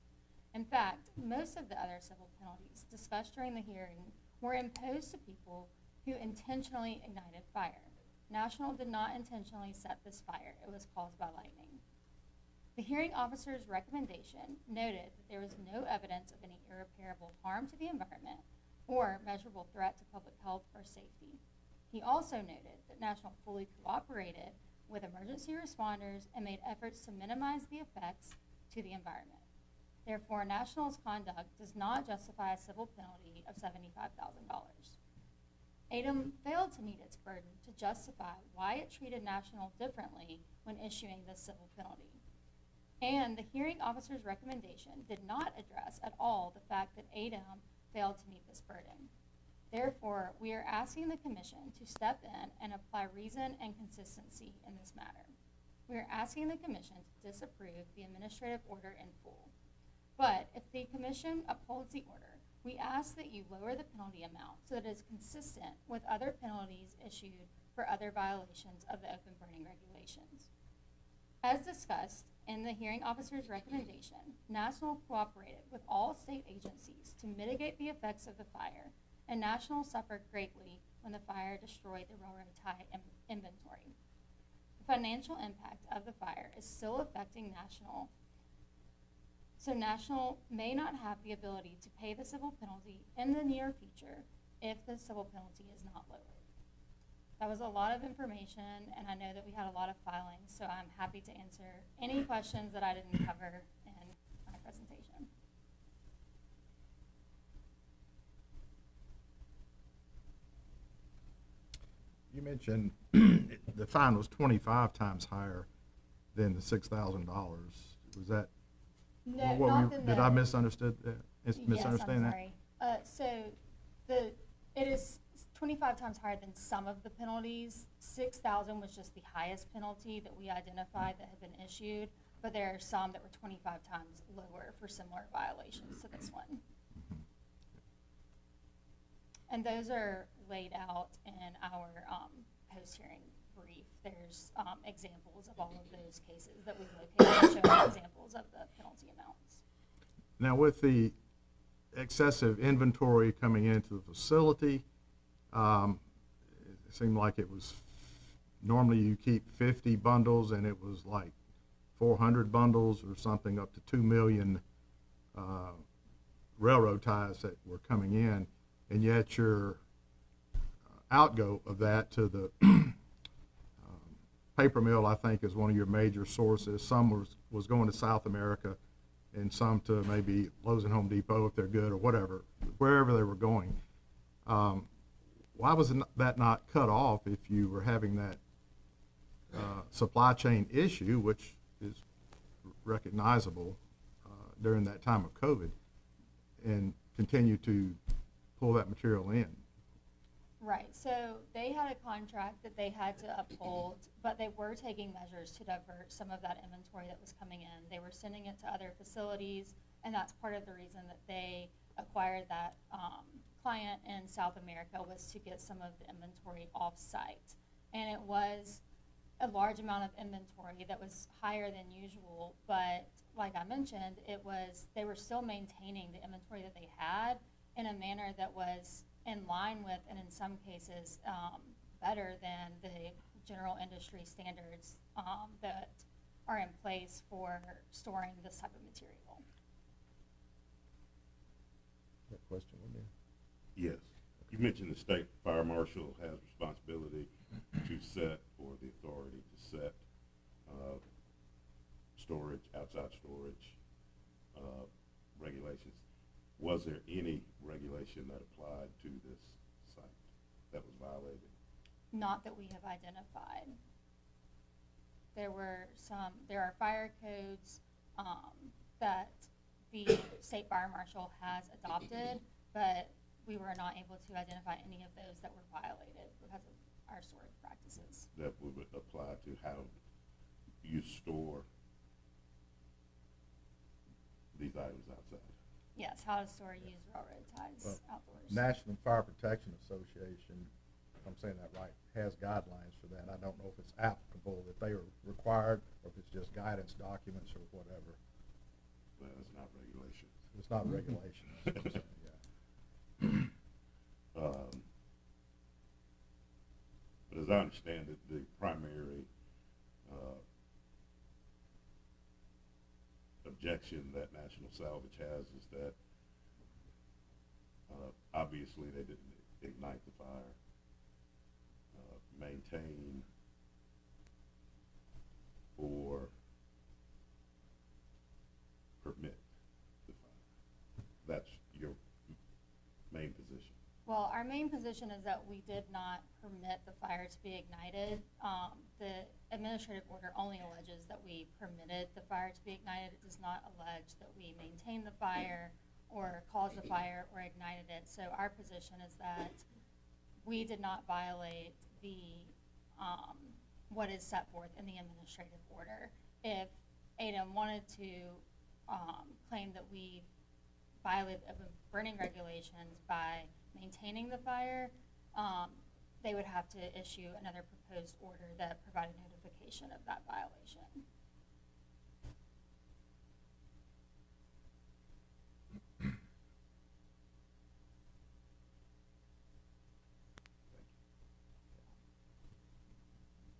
In fact, most of the other civil penalties discussed during the hearing were imposed to people who intentionally ignited fire. National did not intentionally set this fire. It was caused by lightning. The hearing officer's recommendation noted that there was no evidence of any irreparable harm to the environment or measurable threat to public health or safety. He also noted that National fully cooperated with emergency responders and made efforts to minimize the effects to the environment. Therefore, National's conduct does not justify a civil penalty of $75,000. ADAM failed to meet its burden to justify why it treated National differently when issuing this civil penalty. And the hearing officer's recommendation did not address at all the fact that ADAM failed to meet this burden. Therefore, we are asking the commission to step in and apply reason and consistency in this matter. We are asking the commission to disapprove the administrative order in full. But if the commission upholds the order, we ask that you lower the penalty amount so that it is consistent with other penalties issued for other violations of the open burning regulations. As discussed in the hearing officer's recommendation, National cooperated with all state agencies to mitigate the effects of the fire, and National suffered greatly when the fire destroyed the railroad tie inventory. The financial impact of the fire is still affecting National, so National may not have the ability to pay the civil penalty in the near future if the civil penalty is not lowered. That was a lot of information, and I know that we had a lot of filings, so I'm happy to answer any questions that I didn't cover in my presentation.
You mentioned the fine was 25 times higher than the $6,000. Was that,
No,
what
not
were
the
you- did I
no.
misunderstood that? Misunderstand that?
Yes, I'm sorry. It is 25 times higher than some of the penalties. 6,000 was just the highest penalty that we identified that had been issued, but there are some that were 25 times lower for similar violations to this one. And those are laid out in our post-hearing brief. There's examples of all of those cases that we've located, showing examples of the penalty amounts.
Now, with the excessive inventory coming into the facility, it seemed like it was, normally you keep 50 bundles, and it was like 400 bundles or something, up to 2 million railroad ties that were coming in, and yet your outgo of that to the paper mill, I think, is one of your major sources. Some was going to South America, and some to maybe Lowe's and Home Depot if they're good, or whatever, wherever they were going. Why was that not cut off if you were having that supply chain issue, which is recognizable during that time of COVID, and continue to pull that material in?
Right, so they had a contract that they had to uphold, but they were taking measures to divert some of that inventory that was coming in. They were sending it to other facilities, and that's part of the reason that they acquired that client in South America, was to get some of the inventory off-site. And it was a large amount of inventory that was higher than usual, but like I mentioned, they were still maintaining the inventory that they had in a manner that was in line with, and in some cases, better than the general industry standards that are in place for storing this type of material.
That question would be.
Yes. You mentioned the state fire marshal has responsibility to set, or the authority to set, storage, outside storage, regulations. Was there any regulation that applied to this site that was violated?
Not that we have identified. There are fire codes that the state fire marshal has adopted, but we were not able to identify any of those that were violated because of our storage practices.
That would apply to how you store these items outside?
Yes, how to store used railroad ties
Well,
outdoors.
National Fire Protection Association, if I'm saying that right, has guidelines for that. I don't know if it's applicable, if they are required, or if it's just guidance documents or whatever.
Well, it's not regulation.
It's not regulations. I'm saying, yeah.
But as I understand it, the primary objection that National Salvage has is that obviously they didn't ignite the fire, maintain, or permit the fire. That's your main position.
Well, our main position is that we did not permit the fire to be ignited. The administrative order only alleges that we permitted the fire to be ignited. It does not allege that we maintained the fire or caused the fire or ignited it. So our position is that we did not violate the what is set forth in the administrative order. If ADEM wanted to claim that we violated burning regulations by maintaining the fire, they would have to issue another proposed order that provided notification of that violation.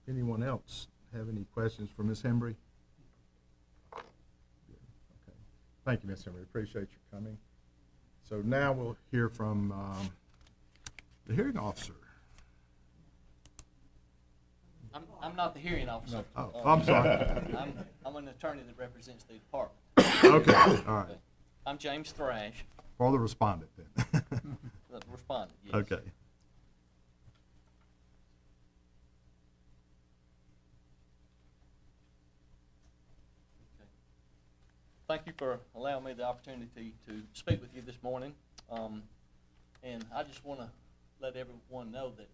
Anyone else have any questions for Ms. Hembry? Okay. Thank you, Ms. Hembry. Appreciate you coming. So now we'll hear from the hearing officer.
I'm not the hearing officer.
Oh, I'm sorry.
I'm an attorney that represents the department.
Okay, all right.
I'm James Thrash,
For the respondent then.
the respondent, yes.
Okay.
Thank you for allowing me the opportunity to speak with you this morning. And I just want to let everyone know that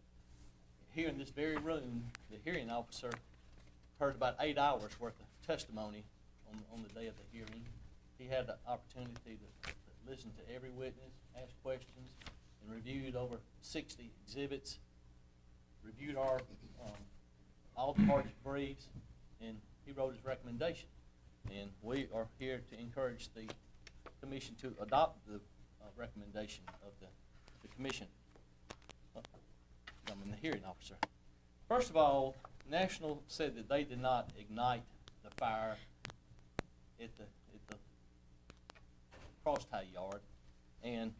here in this very room, the hearing officer heard about 8 hours worth of testimony on the day of the hearing. He had the opportunity to listen to every witness, ask questions, and reviewed over 60 exhibits, reviewed our, all the parties' briefs, and he wrote his recommendation. And we are here to encourage the commission to adopt the recommendation of the commission. I'm the hearing officer. First of all, National said that they did not ignite the fire at the crosstie yard. And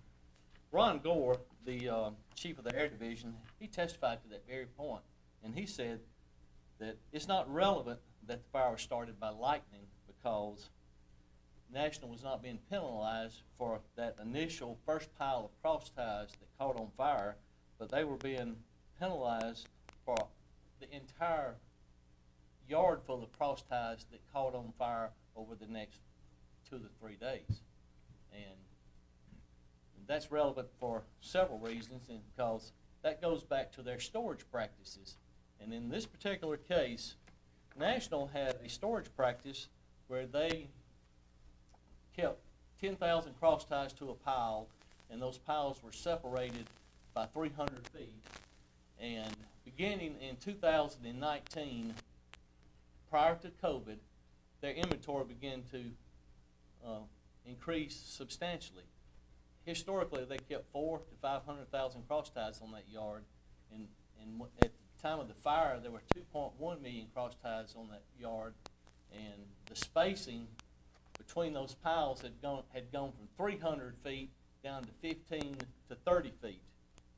Ron Gore, the chief of the Air Division, he testified to that very point. And he said that it's not relevant that the fire was started by lightning because National was not being penalized for that initial first pile of cross ties that caught on fire, but they were being penalized for the entire yard full of cross ties that caught on fire over the next 2 to 3 days. And that's relevant for several reasons, and because that goes back to their storage practices. And in this particular case, National had a storage practice where they kept 10,000 cross ties to a pile, and those piles were separated by 300 feet. And beginning in 2019, prior to COVID, their inventory began to increase substantially. Historically, they kept 400,000 to 500,000 cross ties on that yard, and at the time of the fire, there were 2.1 million cross ties on that yard, and the spacing between those piles had gone from 300 feet down to 15 to 30 feet.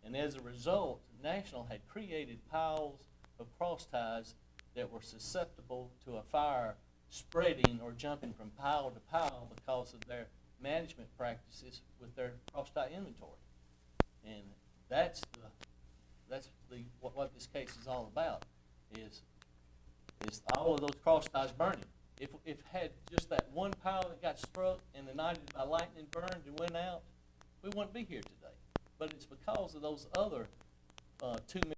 And as a result, National had created piles of cross ties that were susceptible to a fire spreading or jumping from pile to pile because of their management practices with their cross tie inventory. And that's what this case is all about, is all of those cross ties burning. If had just that one pile that got struck and ignited by lightning burned and went out, we wouldn't be here today. But it's because of those other 2 million.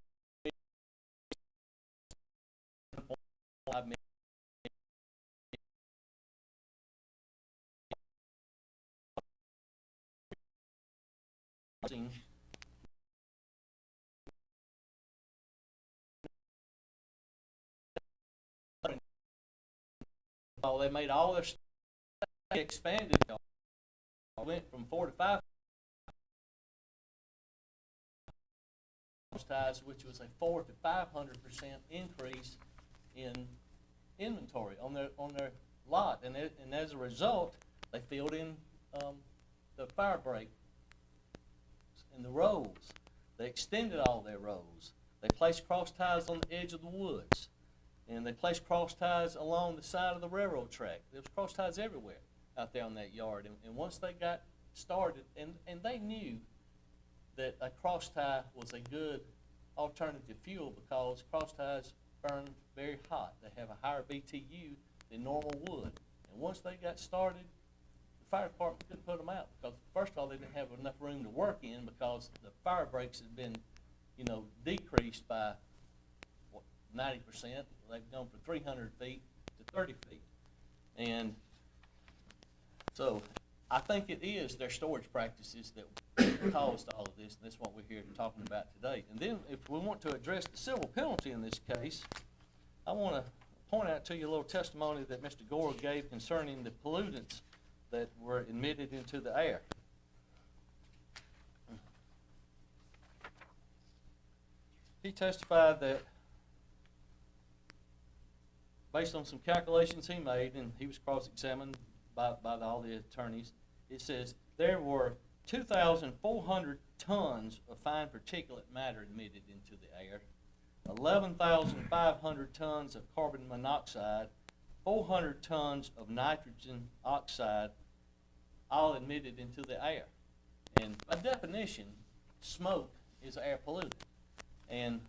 They made all their stuff expanded. Went from 4 to 5 ties, which was a 400% to 500% increase in inventory on their lot, and as a result, they filled in the fire break and the rows. They extended all their rows. They placed cross ties on the edge of the woods, and they placed cross ties along the side of the railroad track. There was cross ties everywhere out there on that yard, and once they got started, and they knew that a cross tie was a good alternative fuel because cross ties burn very hot. They have a higher BTU than normal wood. And once they got started, the fire department couldn't put them out because, first of all, they didn't have enough room to work in because the fire breaks had been, decreased by 90%. They've gone from 300 feet to 30 feet. And so I think it is their storage practices that caused all of this, and that's what we're here talking about today. And then if we want to address the civil penalty in this case, I want to point out to you a little testimony that Mr. Gore gave concerning the pollutants that were emitted into the air. He testified that based on some calculations he made, and he was cross-examined by all the attorneys, it says there were 2,400 tons of fine particulate matter emitted into the air, 11,500 tons of carbon monoxide, 400 tons of nitrogen oxide, all emitted into the air. And by definition, smoke is air pollutant. And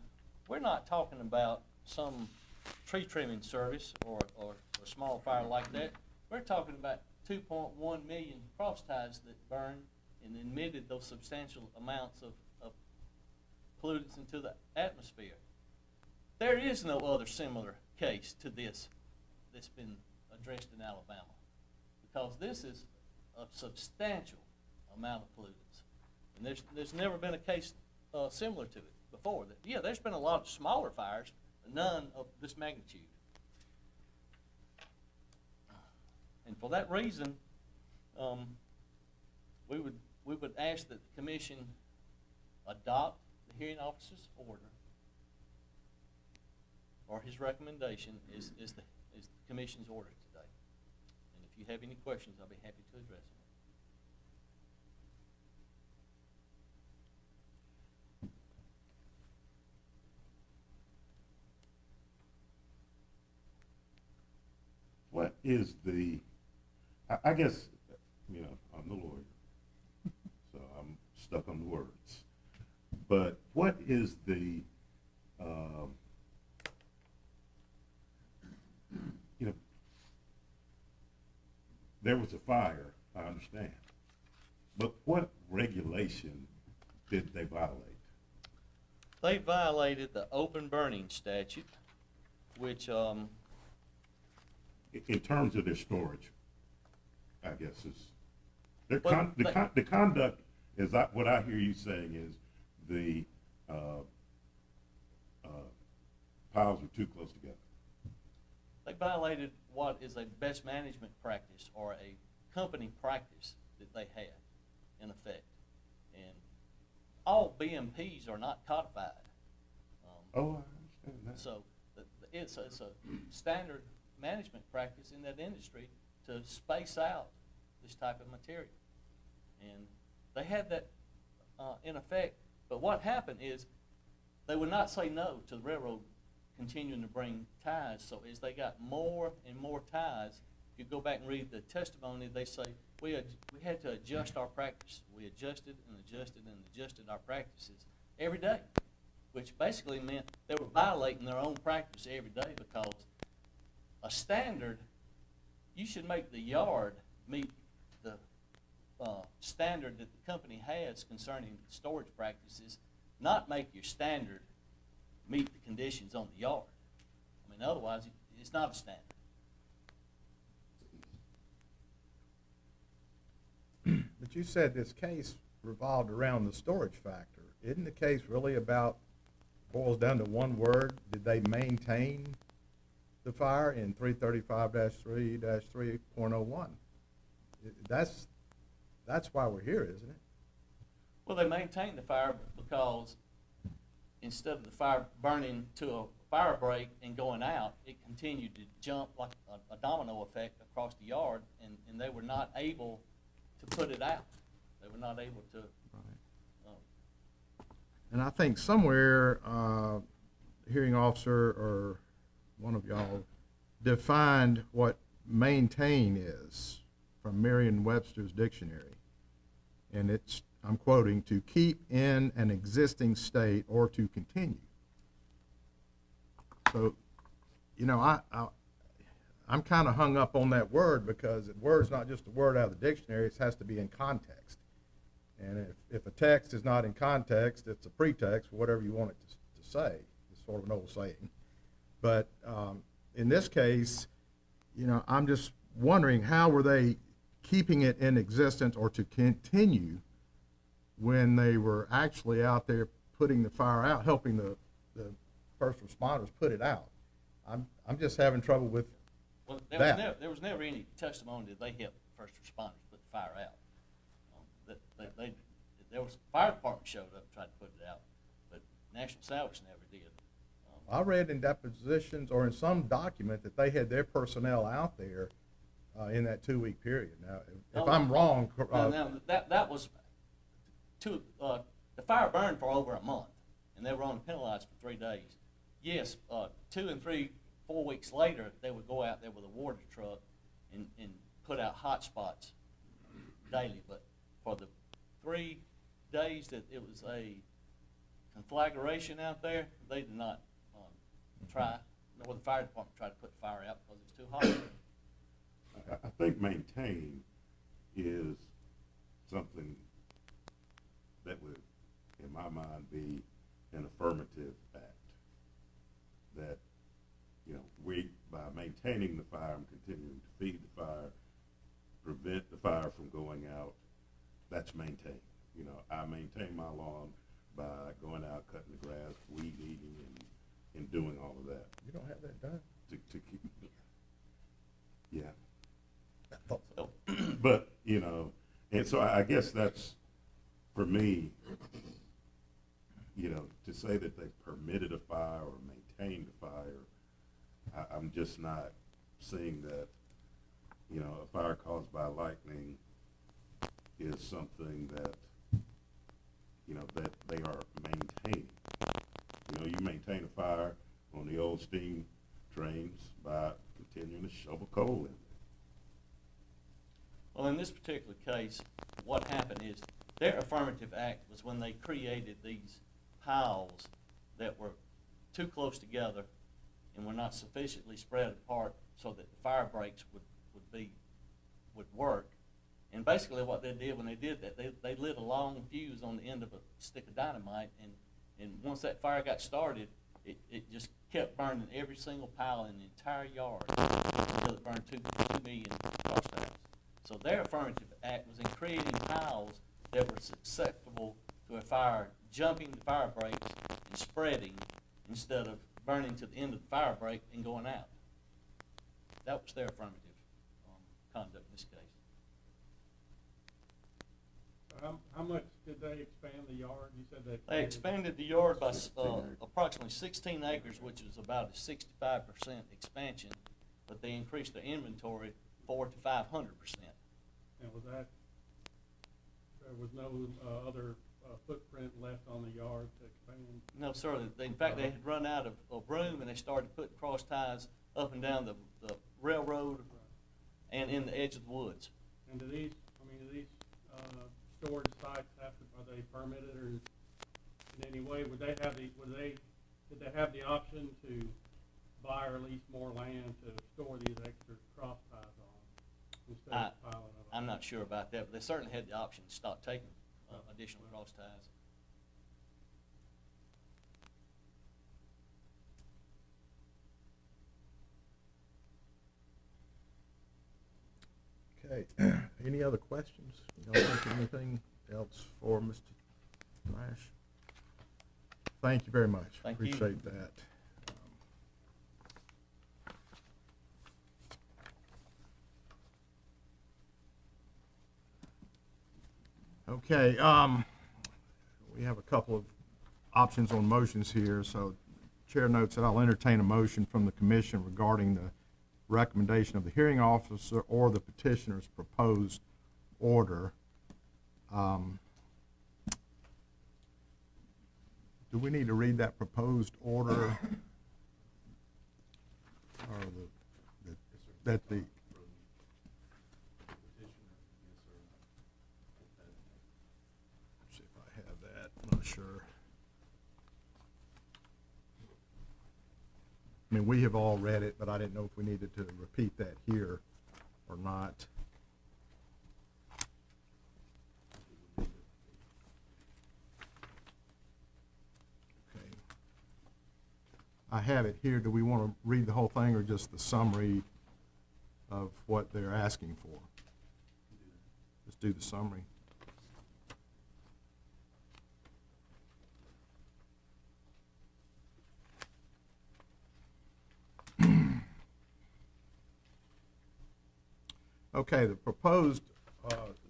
we're not talking about some tree trimming service or a small fire like that. We're talking about 2.1 million cross ties that burned and emitted those substantial amounts of pollutants into the atmosphere. There is no other similar case to this that's been addressed in Alabama, because this is a substantial amount of pollutants. And there's never been a case similar to it before. Yeah, there's been a lot of smaller fires, but none of this magnitude. And for that reason, we would ask that the commission adopt the hearing officer's order, or his recommendation is the commission's order today. And if you have any questions, I'll be happy to address them.
What is the, I guess, you know, I'm the lawyer, so I'm stuck on the words. But what is the, you know, there was a fire, I understand. But what regulation did they violate?
They violated the open burning statute, which,
In terms of their storage, I guess is, their
Well,
the conduct is, what I hear you saying is the piles were too close together.
they violated what is a best management practice or a company practice that they had in effect. And all BMPs are not codified.
Oh, I understand that.
So it's a standard management practice in that industry to space out this type of material. And they had that in effect. But what happened is they would not say no to the railroad continuing to bring ties. So as they got more and more ties, if you go back and read the testimony, they say, we had to adjust our practice. We adjusted and adjusted and adjusted our practices every day, which basically meant they were violating their own practice every day, because a standard, you should make the yard meet the standard that the company has concerning storage practices, not make your standard meet the conditions on the yard. I mean, otherwise, it's not a standard.
But you said this case revolved around the storage factor. Isn't the case really about, boils down to one word, did they maintain the fire in 335-3-3.01? That's why we're here, isn't it?
Well, they maintained the fire because instead of the fire burning to a fire break and going out, it continued to jump like a domino effect across the yard, and they were not able to put it out. They were not able to.
And I think somewhere, hearing officer or one of y'all defined what maintain is from Merriam-Webster's dictionary. And it's, I'm quoting, to keep in an existing state or to continue. So, you know, I'm kind of hung up on that word, because the word's not just a word out of the dictionary, it has to be in context. And if a text is not in context, it's a pretext for whatever you want it to say. It's sort of an old saying. But in this case, you know, I'm just wondering, how were they keeping it in existence or to continue when they were actually out there putting the fire out, helping the first responders put it out? I'm just having trouble with
Well,
that.
there was never any testimony that they helped first responders put the fire out. There was fire department showed up and tried to put it out, but National Salvage never did.
I read in depositions or in some document that they had their personnel out there in that 2-week period. Now, if I'm wrong,
Now, that was the fire burned for over a month, and they were only penalized for 3 days. Yes, 2 and 3, 4 weeks later, they would go out there with a water truck and put out hot spots daily. But for the 3 days that it was a conflagration out there, they did not try, nor the fire department tried to put the fire out because it was too hot.
I think maintain is something that would, in my mind, be an affirmative act. That, you know, we, by maintaining the fire and continuing to feed the fire, prevent the fire from going out, that's maintain. You know, I maintain my lawn by going out, cutting the grass, weed eating, and doing all of that
You don't have that done?
to keep, yeah.
I thought so.
But, you know, and so I guess that's, for me, you know, to say that they permitted a fire or maintained a fire, I'm just not seeing that, you know, a fire caused by lightning is something that, you know, that they are maintaining. You know, you maintain a fire on the old steam trains by continuing to shovel coal in.
Well, in this particular case, what happened is their affirmative act was when they created these piles that were too close together and were not sufficiently spread apart so that the fire breaks would work. And basically what they did when they did that, they lit a long fuse on the end of a stick of dynamite, and once that fire got started, it just kept burning every single pile in the entire yard until it burned 2 million cross ties. So their affirmative act was in creating piles that were susceptible to a fire jumping the fire breaks and spreading instead of burning to the end of the fire break and going out. That was their affirmative conduct in this case.
How much did they expand the yard? You said
They expanded the yard by
16 acres.
approximately 16 acres, which is about a 65% expansion, but they increased their inventory 400 to 500%.
And was that, there was no other footprint left on the yard to expand?
No, sir. In fact, they had run out of room, and they started putting cross ties up and down the railroad and in the edge of the woods.
And do these storage sites are they permitted or in any way? Did they have the option to buy or lease more land to store these extra cross ties on instead of piling them up?
I'm not sure about that, but they certainly had the option to stop taking additional cross ties.
Okay, any other questions? Y'all think of anything else for Mr. Thrash? Thank you very much.
Thank you.
Appreciate that. Okay, we have a couple of options on motions here, so Chair notes that I'll entertain a motion from the commission regarding the recommendation of the hearing officer or the petitioner's proposed order. Do we need to read that proposed order? Or let's see if I have that, I'm not sure. I mean, we have all read it, but I didn't know if we needed to repeat that here or not. Okay. I have it here. Do we want to read the whole thing or just the summary of what they're asking for? Let's do the summary. Okay, the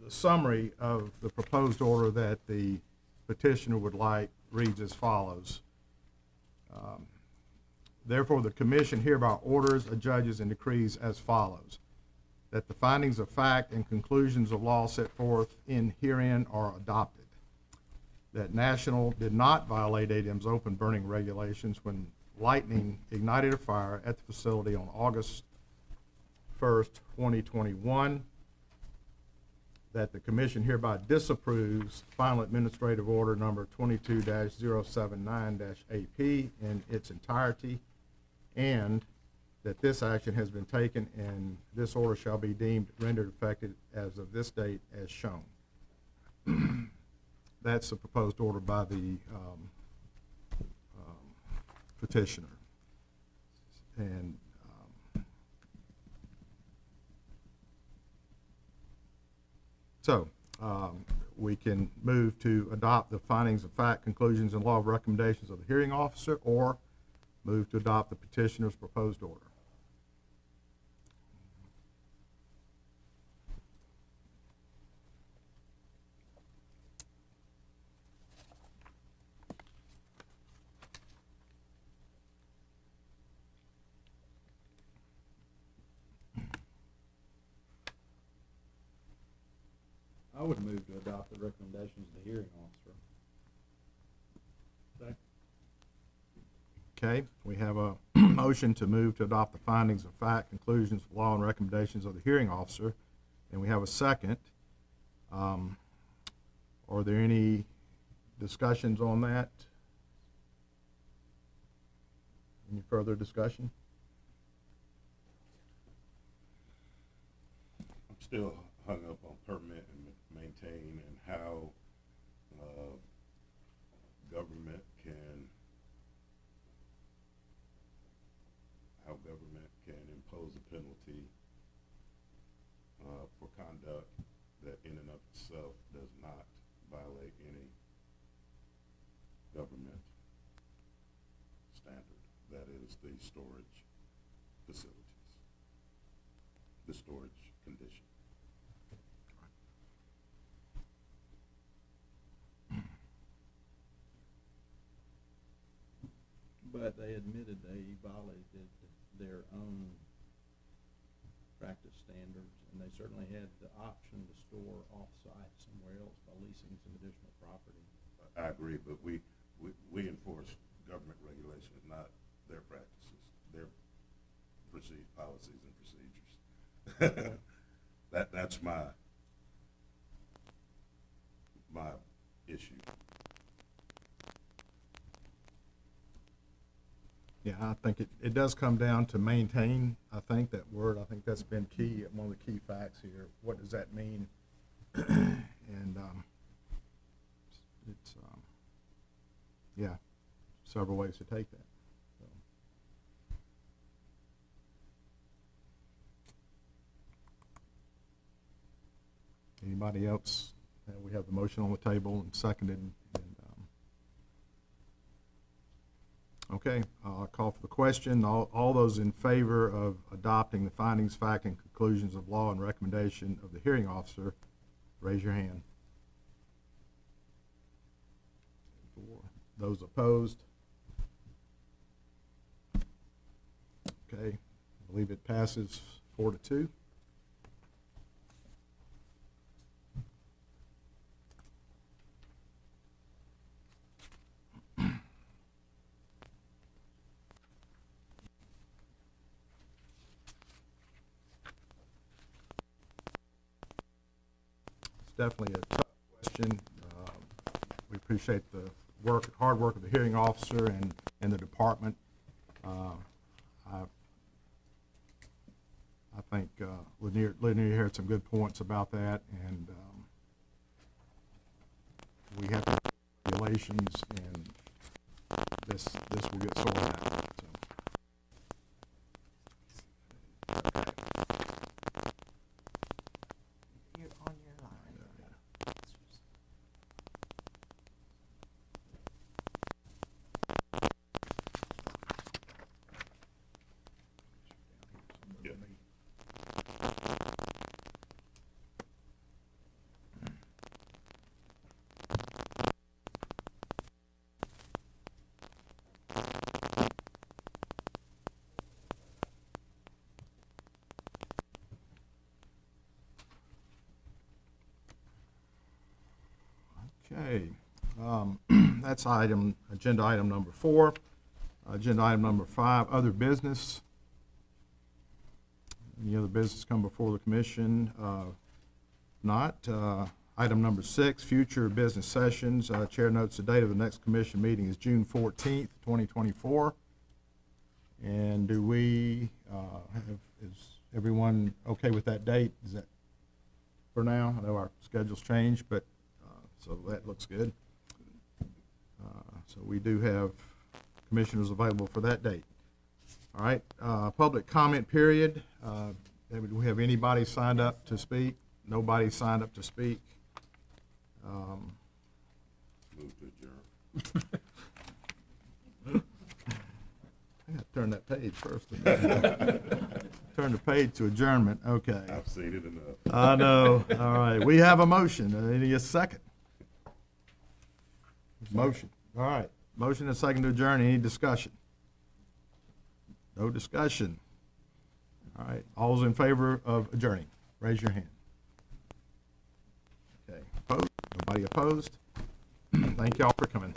summary of the proposed order that the petitioner would like reads as follows. Therefore, the commission hereby orders, adjudges, and decrees as follows. That the findings of fact and conclusions of law set forth in herein are adopted. That National did not violate ADEM's open burning regulations when lightning ignited a fire at the facility on August 1st, 2021, that the commission hereby disapproves final administrative order number 22-079-AP in its entirety, and that this action has been taken and this order shall be deemed rendered effective as of this date as shown. That's the proposed order by the petitioner. And so we can move to adopt the findings of fact, conclusions, and law of recommendations of the hearing officer, or move to adopt the petitioner's proposed order.
I would move to adopt the recommendations of the hearing officer.
Second.
Okay, we have a motion to move to adopt the findings of fact, conclusions of law, and recommendations of the hearing officer, and we have a second. Are there any discussions on that? Any further discussion?
I'm still hung up on permit and maintain and how government can impose a penalty for conduct that in and of itself does not violate any government standard. That is the storage facilities, the storage condition.
But they admitted they violated their own practice standards, and they certainly had the option to store off-site somewhere else by leasing some additional property.
I agree, but we enforce government regulations, not their practices, their policies and procedures. That's my issue.
Yeah, I think it does come down to maintain. I think that word, I think that's been key, one of the key facts here. What does that mean? And it's, yeah, several ways to take that. So. Anybody else? We have the motion on the table and seconded. Okay, I'll call for the question. All those in favor of adopting the findings, fact, and conclusions of law and recommendation of the hearing officer, raise your hand. Those opposed? Okay, I believe it passes 4-2. Definitely a tough question. We appreciate the hard work of the hearing officer and the department. I think Lanier had some good points about that, and we have regulations, and this will get sorted out. So.
You're on your line.
Yeah.
Okay, that's agenda item number 4. Agenda item number 5, other business. Any other business come before the commission? Not. Item number 6, future business sessions. Chair notes the date of the next commission meeting is June 14th, 2024. And do we, is everyone okay with that date? Is that for now? I know our schedule's changed, but, so that looks good. So we do have commissioners available for that date. All right, public comment period. David, do we have anybody signed up to speak? Nobody signed up to speak.
Move to adjourn.
I gotta turn that page first. Turn the page to adjournment, okay.
I've seen it enough.
I know, all right, we have a motion, any a second? Motion, all right, motion and second to adjourn, any discussion? No discussion. All right, all those in favor of adjourning, raise your hand. Okay, opposed, nobody opposed? Thank y'all for coming.